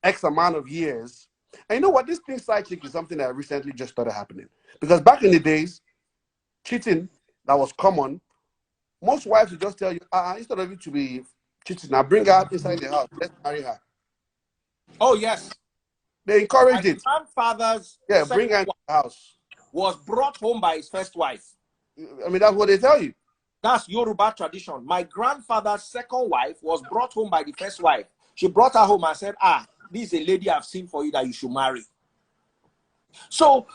X amount of years, and you know what, this thing side chick is something that recently just started happening. Because back in the days, cheating that was common, most wives would just tell you, instead of you to be cheating, now bring her inside the house, let's marry her. Oh yes. They encouraged My it. grandfather's Bring her into the house. Was brought home by his first wife. I mean, that's what they tell you. That's Yoruba tradition. My grandfather's second wife was brought home by the first wife. She brought her home and said, this is a lady I've seen for you that you should marry. So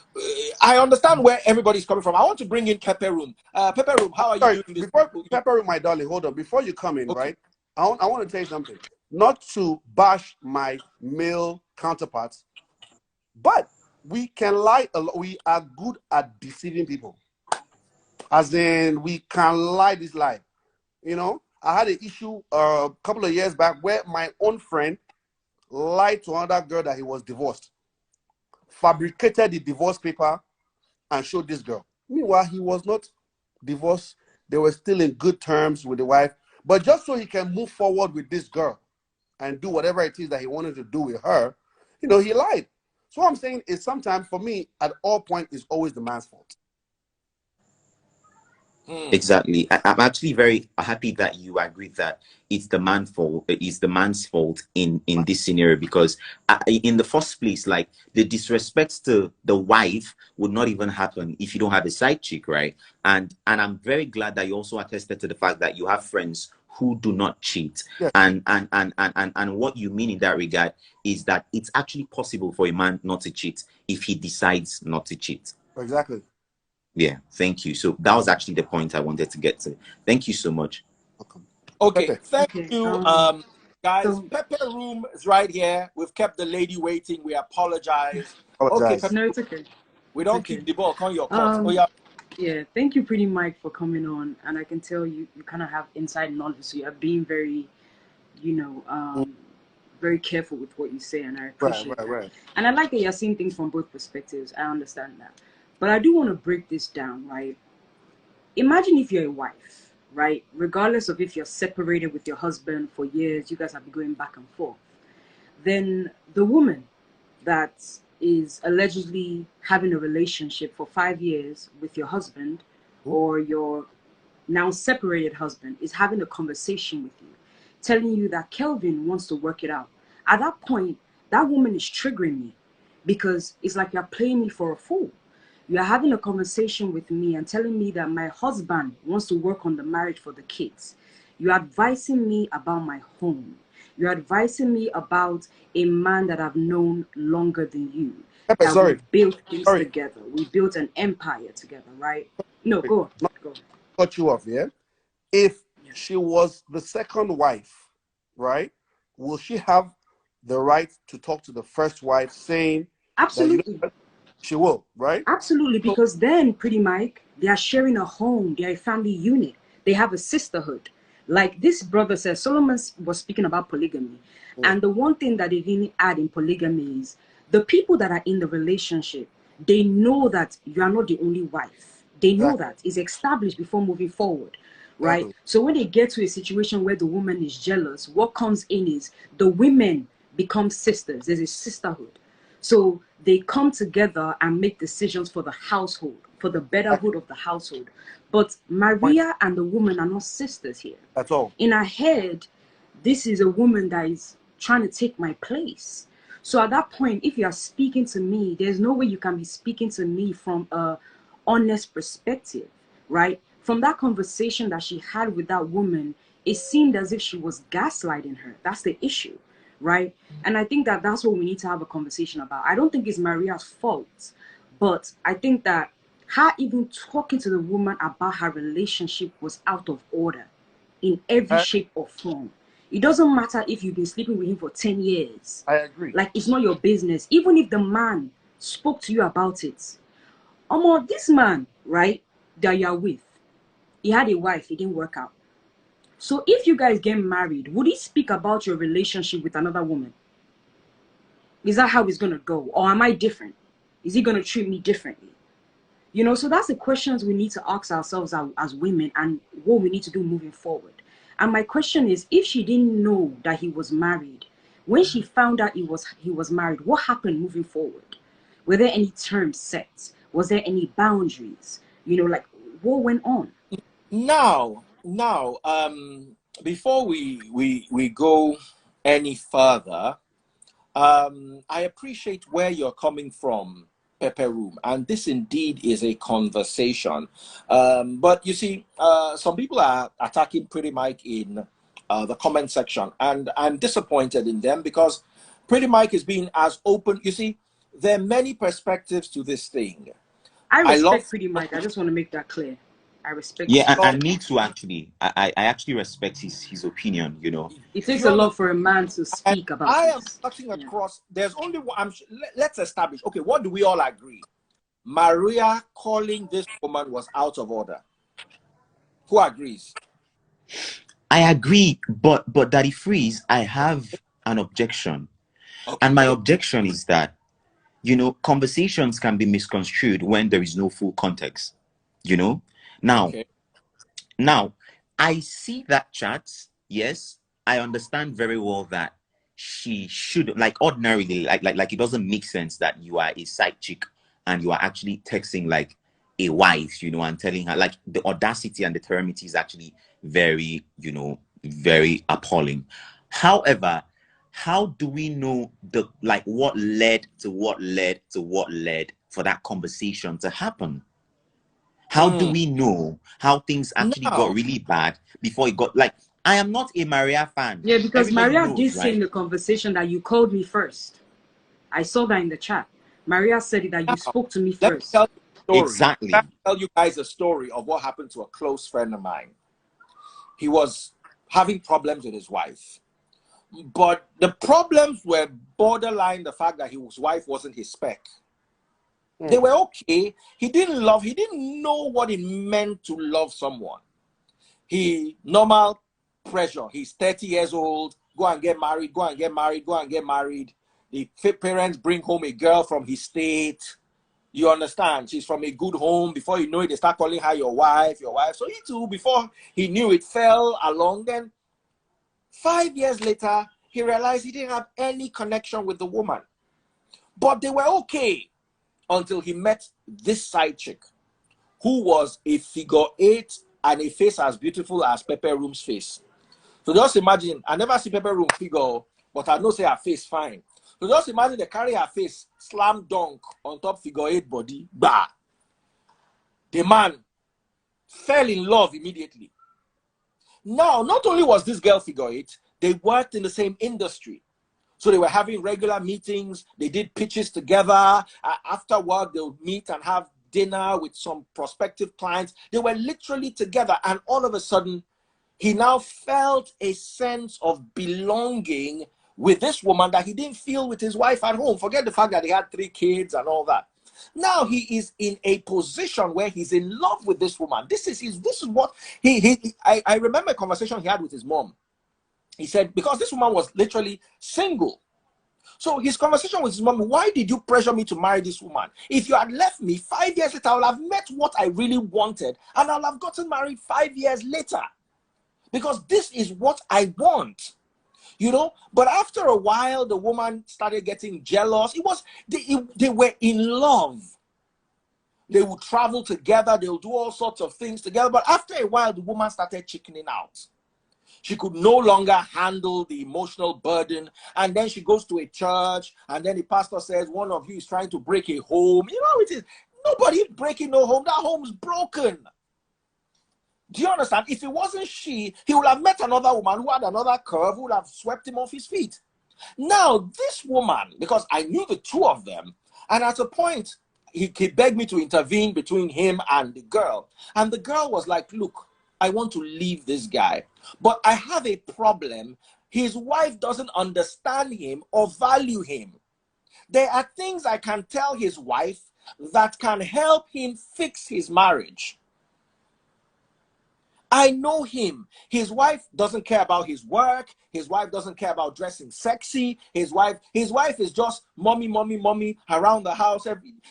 I understand where everybody's coming from. I want to bring in PepperRoom. PepperRoom, how are you doing this? PepperRoom, my darling, hold on. Before you come in, right? I want to tell you something. Not to bash my male counterparts, but we can lie a lot. We are good at deceiving people. As in, we can lie this lie. You know, I had an issue a couple of years back where my own friend lied to another girl that he was divorced, fabricated the divorce paper, and showed this girl. Meanwhile, he was not divorced. They were still in good terms with the wife. But just so he can move forward with this girl and do whatever it is that he wanted to do with her, you know, he lied. So what I'm saying is sometimes, for me, at all points, it's always the man's fault. Exactly. I'm actually very happy that you agree that it's the man's fault. It's the man's fault in this scenario, because in the first place, like, the disrespect to the wife would not even happen if you don't have a side chick, right? And I'm very glad that you also attested to the fact that you have friends who do not cheat. Yes. And what you mean in that regard is that it's actually possible for a man not to cheat if he decides not to cheat. Exactly. Yeah, thank you. So that was actually the point I wanted to get to. Thank you so much. Welcome. Okay, Pepe. thank you, guys. PepperRoom is right here. We've kept the lady waiting. We apologize. Okay, no, it's okay. We don't keep the ball on your court. Yeah, thank you, Pretty Mike, for coming on. And I can tell you kind of have inside knowledge. So you're being very, you know, very careful with what you say, and I appreciate that. Right. And I like that you're seeing things from both perspectives. I understand that. But I do want to break this down, right? Imagine if you're a wife, right? Regardless of if you're separated with your husband for years, you guys have been going back and forth. Then the woman that is allegedly having a relationship for 5 years with your husband or your now separated husband is having a conversation with you, telling you that Kelvin wants to work it out. At that point, that woman is triggering me, because it's like you're playing me for a fool. You're having a conversation with me and telling me that my husband wants to work on the marriage for the kids. You're advising me about my home. You're advising me about a man that I've known longer than you. We built things together. We built an empire together, right? No, go on. Go. Cut you off, yeah? If she was the second wife, right, will she have the right to talk to the first wife saying... Absolutely. She will, right? Absolutely, because then, Pretty Mike, they are sharing a home. They are a family unit. They have a sisterhood. Like this brother says, Solomon was speaking about polygamy. And the one thing that they didn't add in polygamy is the people that are in the relationship, they know that you are not the only wife. They know that. It's established before moving forward, right? So when they get to a situation where the woman is jealous, what comes in is the women become sisters. There's a sisterhood. So they come together and make decisions for the household, for the betterhood of the household. But Maria and the woman are not sisters here. That's all. In her head, this is a woman that is trying to take my place. So at that point, if you are speaking to me, there's no way you can be speaking to me from a honest perspective, right? From that conversation that she had with that woman, it seemed as if she was gaslighting her. That's the issue, right? And I think that that's what we need to have a conversation about. I don't think it's Maria's fault, but I think that her even talking to the woman about her relationship was out of order in every shape or form. It doesn't matter if you've been sleeping with him for 10 years. I agree. Like, it's not your business. Even if the man spoke to you about it. This man, right, that you're with, he had a wife, it didn't work out. So if you guys get married, would he speak about your relationship with another woman? Is that how it's going to go? Or am I different? Is he going to treat me differently? You know, so that's the questions we need to ask ourselves as women and what we need to do moving forward. And my question is, if she didn't know that he was married, when she found out he was married, what happened moving forward? Were there any terms set? Was there any boundaries? You know, like, what went on? Now, before we go any further, I appreciate where you're coming from, PepperRoom, and this indeed is a conversation. But you see, some people are attacking Pretty Mike in the comment section, and I'm disappointed in them because Pretty Mike is being as open. You see, there are many perspectives to this thing. I respect Pretty Mike. I just want to make that clear. I respect. Yeah, and me too. Actually, I actually respect his opinion. You know, it takes a lot for a man to speak about. I am cutting across. There's only one. Let's establish. Okay, what do we all agree? Maria calling this woman was out of order. Who agrees? I agree, but Daddy Freeze, I have an objection, and my objection is that, you know, conversations can be misconstrued when there is no full context. You know, now I see that chat. Yes, I understand very well that she should, like, ordinarily, like it doesn't make sense that you are a side chick and you are actually texting like a wife, you know, and telling her, like, the audacity and the temerity is actually very, you know, very appalling. However, how do we know what led for that conversation to happen? How do we know how things actually got really bad before it got, like, I am not a Maria fan. Yeah, because Maria did say in the conversation that you called me first. I saw that in the chat. Maria said that you spoke to me first. Tell you a story. Exactly. Let me tell you guys a story of what happened to a close friend of mine. He was having problems with his wife. But the problems were borderline the fact that his wife wasn't his spec. They were okay. He didn't know what it meant to love someone. Normal pressure. He's 30 years old. Go and get married. The parents bring home a girl from his state. You understand? She's from a good home. Before you know it, they start calling her your wife. So he too, before he knew it, fell along. Then 5 years later, he realized he didn't have any connection with the woman. But they were okay until he met this side chick who was a figure 8 and a face as beautiful as PepperRoom's face. So just imagine, I never see PepperRoom figure, but I know say her face fine. So just imagine they carry her face, slam dunk on top figure 8 body, bah. The man fell in love immediately. Now, not only was this girl figure 8, they worked in the same industry. So they were having regular meetings. They did pitches together. After work, they would meet and have dinner with some prospective clients. They were literally together. And all of a sudden, he now felt a sense of belonging with this woman that he didn't feel with his wife at home. Forget the fact that he had 3 kids and all that. Now he is in a position where he's in love with this woman. This is what I remember a conversation he had with his mom. He said, because this woman was literally single. So his conversation with his mom, why did you pressure me to marry this woman? If you had left me 5 years later, I would have met what I really wanted and I'll have gotten married 5 years later. Because this is what I want. You know, but after a while, the woman started getting jealous. They were in love. They would travel together. They would do all sorts of things together. But after a while, the woman started chickening out. She could no longer handle the emotional burden. And then she goes to a church. And then the pastor says, one of you is trying to break a home. You know how it is. Nobody's breaking no home. That home's broken. Do you understand? If it wasn't she, he would have met another woman who had another curve, who would have swept him off his feet. Now, this woman, because I knew the two of them, and at a point, he begged me to intervene between him and the girl. And the girl was like, look, I want to leave this guy, but I have a problem. His wife doesn't understand him or value him. There are things I can tell his wife that can help him fix his marriage. I know him. His wife doesn't care about his work. His wife doesn't care about dressing sexy. His wife is just mommy around the house.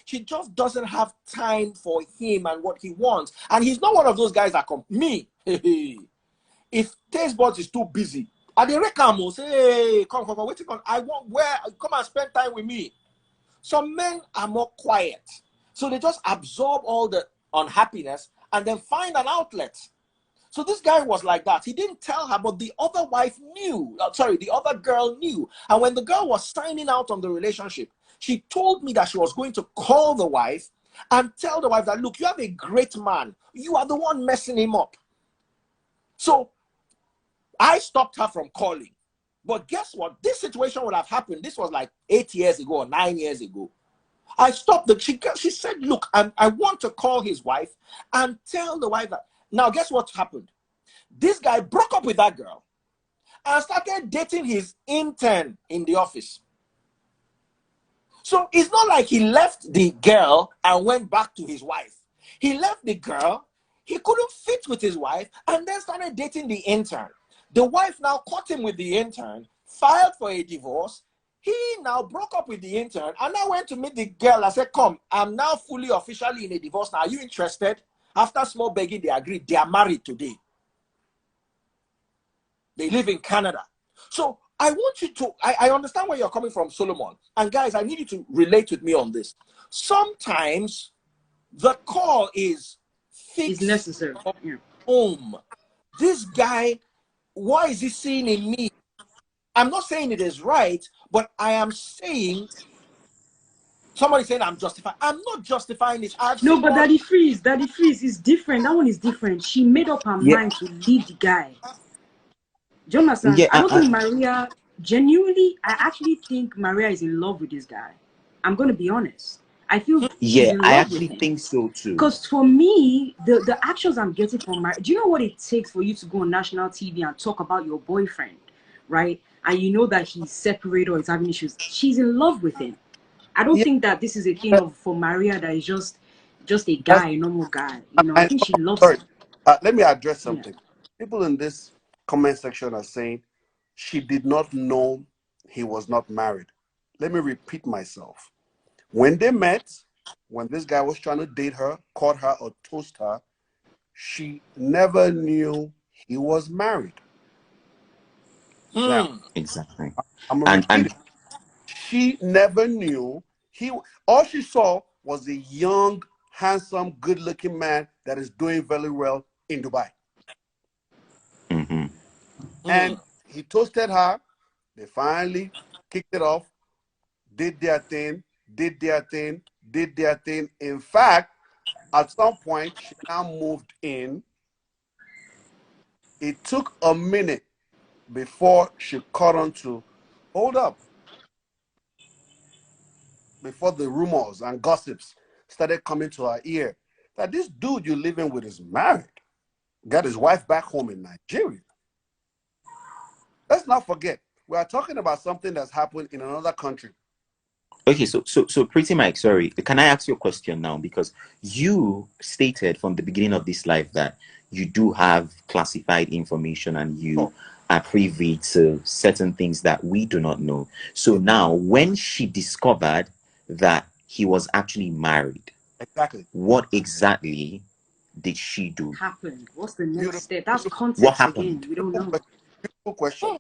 She just doesn't have time for him and what he wants. And he's not one of those guys that come, me. If taste buds is too busy, I dey reckon will say, hey, come, wait on. I want come and spend time with me. Some men are more quiet. So they just absorb all the unhappiness and then find an outlet. So this guy was like that. He didn't tell her, but the other wife knew. Sorry, the other girl knew. And when the girl was signing out on the relationship, she told me that she was going to call the wife and tell the wife that, look, you have a great man. You are the one messing him up. So I stopped her from calling. But guess what? This situation would have happened. This was like 8 years ago or 9 years ago. I stopped the, she said, look, I want to call his wife and tell the wife that. Now, guess what happened? This guy broke up with that girl and started dating his intern in the office. So it's not like he left the girl and went back to his wife. He left the girl, he couldn't fit with his wife, and then started dating the intern. The wife now caught him with the intern, filed for a divorce. He now broke up with the intern and now went to meet the girl and said, come, I'm now fully officially in a divorce. Now, are you interested? After small begging, they agreed. They are married today. They live in Canada. So I want you to, I understand where you're coming from, Solomon. And guys, I need you to relate with me on this. Sometimes the call is fixed. It's necessary. Home. This guy, what is he seeing in me? I'm not saying it is right, but I am saying, somebody saying I'm justifying. I'm not justifying this. No, but Daddy Freeze is different. That one is different. She made up her mind to leave the guy. Jonathan, I don't think Maria, genuinely, I actually think Maria is in love with this guy. I'm going to be honest. I feel she's in love I actually with him. think so too. Because for me, the actions I'm getting from Maria, do you know what it takes for you to go on national TV and talk about your boyfriend, right? And you know that he's separated or he's having issues. She's in love with him. I don't think that this is a thing of for Maria that is just a guy, a normal guy. You know, I think she loves him. Let me address something. People in this comment section are saying she did not know he was not married. Let me repeat myself. When they met, when this guy was trying to date her, court her, or toast her, she never knew he was married. Now, exactly. I'm gonna repeat it. She never knew all she saw was a young, handsome, good-looking man that is doing very well in Dubai. And he toasted her. They finally kicked it off, did their thing. In fact, at some point, she now moved in. It took a minute before she caught on to, hold up, before the rumors and gossips started coming to her ear that this dude you're living with is married, got his wife back home in Nigeria. Let's not forget, we are talking about something that's happened in another country. Okay, so Pretty Mike, sorry, can I ask you a question now? Because you stated from the beginning of this live that you do have classified information and you are privy to certain things that we do not know. So now, when she discovered that he was actually married, exactly, what exactly did she do? Happened. What's the next step? That's context. What happened? Again. We don't know. Beautiful question.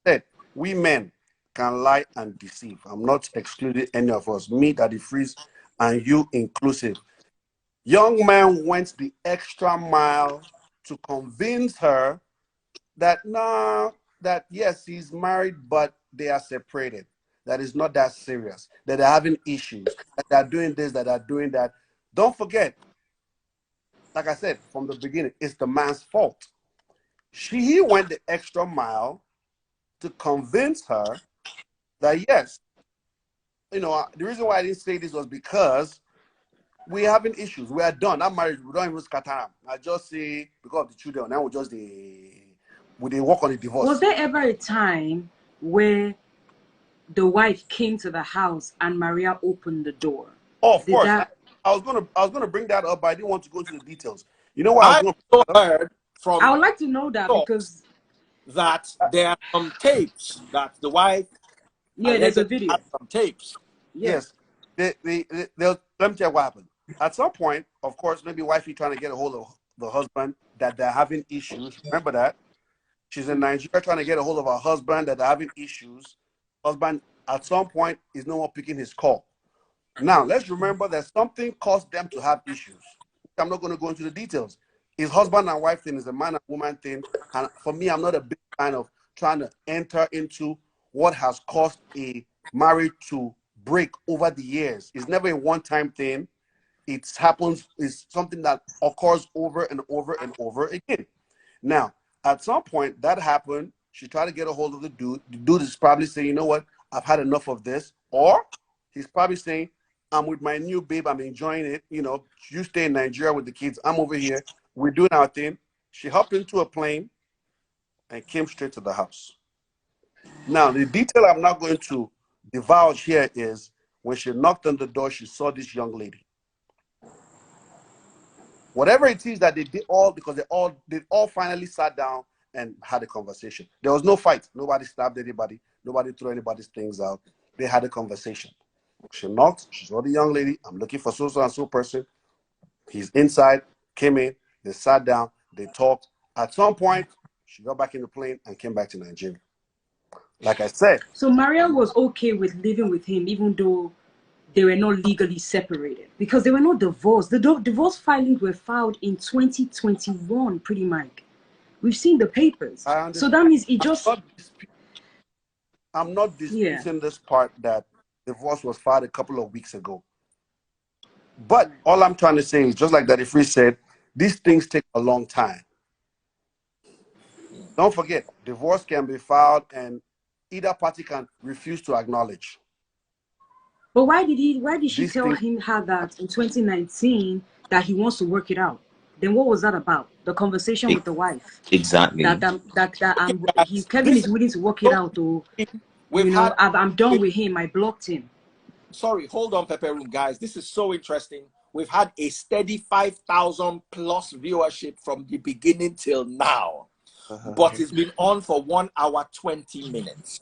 Said we men can lie and deceive. I'm not excluding any of us, me, Daddy Freeze, and you inclusive. Young man went the extra mile to convince her that that yes, he's married, but they are separated. That is not that serious. That they're having issues. That they're doing this, that they're doing that. Don't forget, like I said from the beginning, it's the man's fault. He went the extra mile to convince her that yes, you know, the reason why I didn't say this was because we're having issues. We are done. That marriage, we don't even scatter. I just say because of the children, now we just we work on the divorce. Was there ever a time where the wife came to the house and Maria opened the door? Oh, of course. I was gonna bring that up, but I didn't want to go into the details. You know what? I would like to know that because that there are some tapes that the wife. There's a video. Some tapes. Yes. Let me tell you what happened. At some point, of course, maybe wifey trying to get a hold of the husband that they're having issues. Remember that? She's in Nigeria trying to get a hold of her husband that they're having issues. Husband, at some point, is no more picking his call. Now, let's remember that something caused them to have issues. I'm not going to go into the details. His husband and wife thing is a man and woman thing. And for me, I'm not a big fan of trying to enter into what has caused a marriage to break over the years. It's never a one-time thing. It happens, it's something that occurs over and over and over again. Now, at some point that happened, she tried to get a hold of the dude. The dude is probably saying, you know what, I've had enough of this. Or he's probably saying, I'm with my new babe, I'm enjoying it. You know, you stay in Nigeria with the kids, I'm over here, we're doing our thing. She hopped into a plane and came straight to the house. Now, the detail I'm not going to divulge here is when she knocked on the door, she saw this young lady. Whatever it is that they did all, because they all finally sat down and had a conversation. There was no fight. Nobody stabbed anybody. Nobody threw anybody's things out. They had a conversation. She knocked. She saw the young lady. I'm looking for so and so person. He's inside. Came in. They sat down. They talked. At some point, she got back in the plane and came back to Nigeria. Like I said. So Mariam was okay with living with him, even though they were not legally separated, because they were not divorced. The divorce filings were filed in 2021, pretty much. We've seen the papers. So that means it just... I'm not disputing this part that divorce was filed a couple of weeks ago. But all I'm trying to say is, just like that, if we said, these things take a long time. Don't forget, divorce can be filed and either party can refuse to acknowledge. But why did she tell her that in 2019 that he wants to work it out? Then what was that about? The conversation with the wife. Exactly. Kevin is willing to work it out, or I'm done with him. I blocked him. Sorry, hold on, PepperRoom guys. This is so interesting. We've had a steady 5,000 plus viewership from the beginning till now, but it's been on for 1 hour 20 minutes.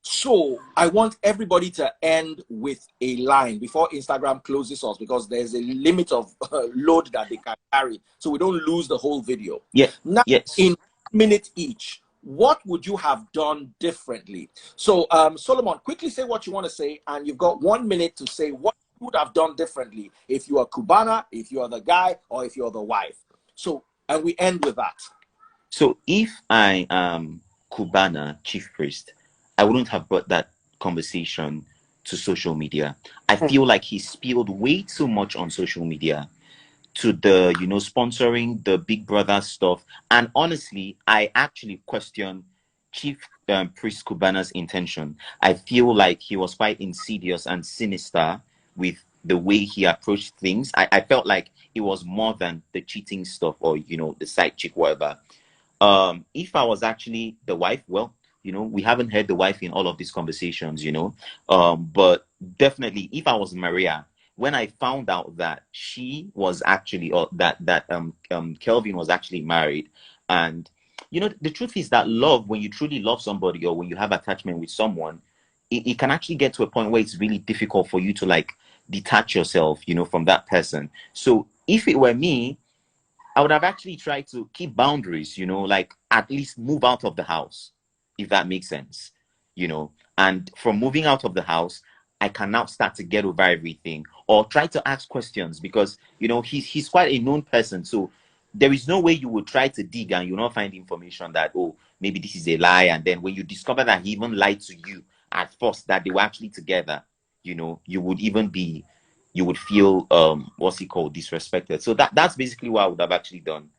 So I want everybody to end with a line before Instagram closes us, because there's a limit of load that they can carry, so we don't lose the whole video. Yeah. Now, yes. In a minute each, what would you have done differently? So, Solomon, quickly say what you want to say, and you've got 1 minute to say what you would have done differently if you are Cubana, if you are the guy, or if you're the wife. So, and we end with that. So, if I am Cubana Chief Priest, I wouldn't have brought that conversation to social media. I feel like he spilled way too much on social media to the, sponsoring the Big Brother stuff. And honestly, I actually question Chief Priest Cubana's intention. I feel like he was quite insidious and sinister with the way he approached things. I felt like it was more than the cheating stuff or, the side chick, whatever. If I was actually the wife, well, we haven't heard the wife in all of these conversations, but definitely if I was Maria, when I found out that she was actually, or that Kelvin was actually married, and the truth is that love, when you truly love somebody or when you have attachment with someone, it can actually get to a point where it's really difficult for you to like detach yourself, from that person. So if it were me, I would have actually tried to keep boundaries, like at least move out of the house, if that makes sense, and from moving out of the house, I can now start to get over everything or try to ask questions, because, he's quite a known person. So there is no way you would try to dig and you'll not find information that, oh, maybe this is a lie. And then when you discover that he even lied to you at first, that they were actually together, you would feel, disrespected. So that's basically what I would have actually done.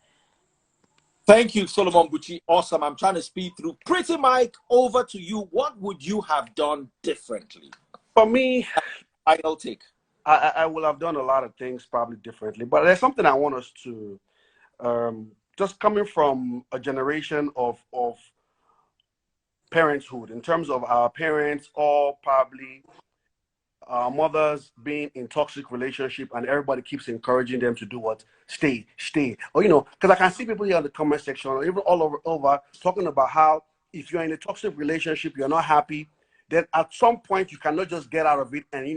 Thank you, Solomon Buchi. Awesome. I'm trying to speed through. Pretty Mike, over to you. What would you have done differently? For me, final take. I will have done a lot of things probably differently, but there's something I want us to, just coming from a generation of parenthood, in terms of our parents, or probably our mothers being in toxic relationship, and everybody keeps encouraging them to do what? Stay. Or, because I can see people here in the comment section, or even all over talking about how if you're in a toxic relationship, you're not happy, then at some point you cannot just get out of it and,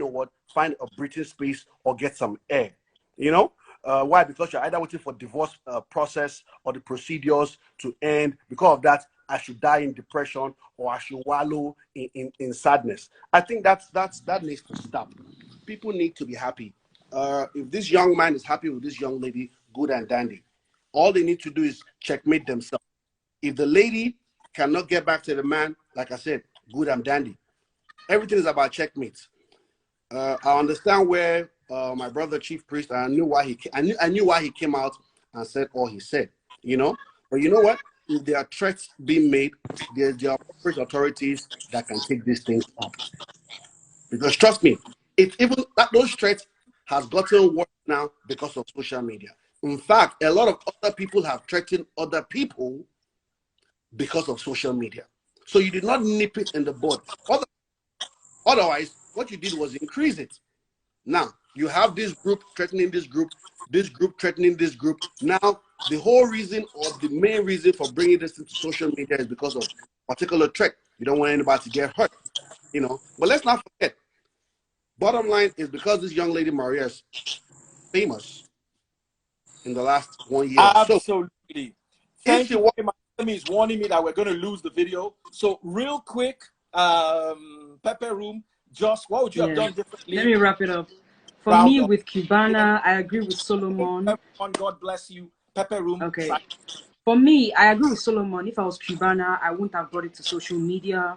find a breathing space or get some air. Why? Because you're either waiting for divorce process or the procedures to end. Because of that, I should die in depression, or I should wallow in sadness. I think that needs to stop. People need to be happy. If this young man is happy with this young lady, good and dandy. all they need to do is checkmate themselves. If the lady cannot get back to the man, like I said, good and dandy. Everything is about checkmates. I understand where my brother Chief Priest. I knew why I knew why he came out and said all he said. You know, but you know what? If there are threats being made, there are appropriate authorities that can take these things up. Because trust me, it's even that those threats has gotten worse now because of social media. In fact, a lot of other people have threatened other people because of social media. So you did not nip it in the bud. Otherwise, what you did was increase it. Now, you have this group threatening this group threatening this group. Now, the whole reason or the main reason for bringing this into social media is because of a particular threat. You don't want anybody to get hurt, you know. But let's not forget, bottom line is because this young lady, Maria, is famous in the last 1 year or so. Absolutely. Thank you. My enemy is warning me that we're going to lose the video. So real quick, PepperRoom, just what would you have done differently? Let me wrap it up. For me, with Cubana, I agree with Solomon. God bless you. PepperRoom. Okay. For me, I agree with Solomon. If I was Cubana, I wouldn't have brought it to social media.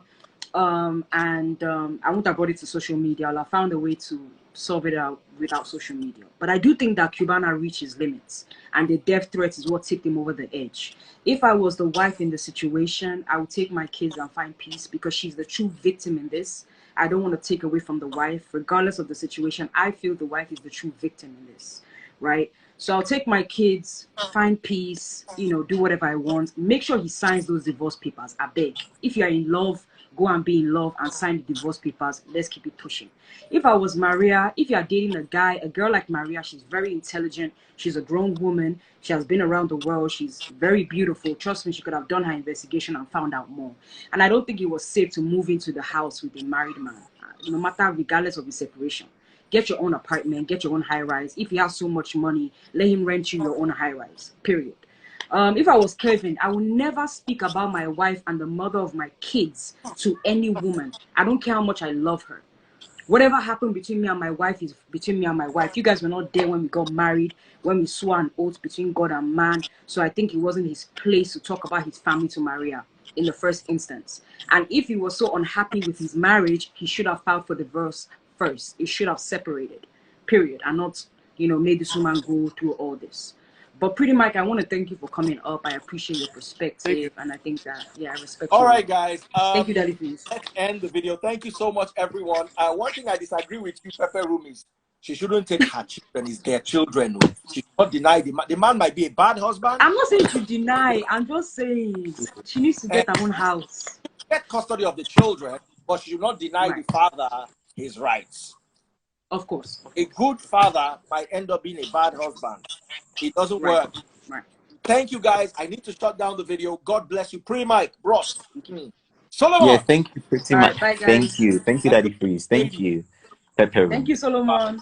I wouldn't have brought it to social media. I'll have found a way to solve it out without social media. But I do think that Cubana reached his limits, and the death threat is what tipped him over the edge. If I was the wife in the situation, I would take my kids and find peace, because she's the true victim in this. I don't want to take away from the wife, regardless of the situation. I feel the wife is the true victim in this, right? So I'll take my kids, find peace, you know, do whatever I want. Make sure he signs those divorce papers. I beg. If you are in love, go and be in love and sign the divorce papers. Let's keep it pushing. If I was Maria, if you are dating a girl like Maria, she's very intelligent. She's a grown woman. She has been around the world. She's very beautiful. Trust me, she could have done her investigation and found out more. And I don't think it was safe to move into the house with a married man, no matter, regardless of the separation. Get your own apartment, get your own high-rise. If you have so much money, let him rent you your own high-rise, period. If I was Kevin, I would never speak about my wife and the mother of my kids to any woman. I don't care how much I love her. Whatever happened between me and my wife is between me and my wife. You guys were not there when we got married, when we swore an oath between God and man. So I think it wasn't his place to talk about his family to Maria in the first instance. And if he was so unhappy with his marriage, he should have filed for divorce first. It should have separated, period, and not, you know, made this woman go through all this. But pretty much, I want to thank you for coming up. I appreciate your perspective, and I think that, yeah, I respect you. All right, guys. Thank you, Daddy, please. Let's end the video. Thank you so much, everyone. One thing I disagree with you, PepperRoom, is she shouldn't take her children. It's their children. She should not deny the man might be a bad husband. I'm not saying to deny. I'm just saying she needs to get her own house. Get custody of the children, but she should not deny the father his rights. Of course. A good father might end up being a bad husband. It doesn't work. Right. Thank you, guys. I need to shut down the video. God bless you. Pre-Mike, Bros. Solomon. Yeah, thank you pretty much. Bye, thank you, Daddy Priest. Thank you, PepperRoom. Thank you, Solomon.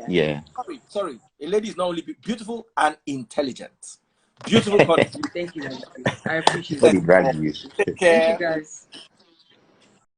Yeah. Sorry. A lady is not only beautiful and intelligent. Beautiful. Thank you, Daddy Priest. I appreciate it. Take care. Thank you, guys.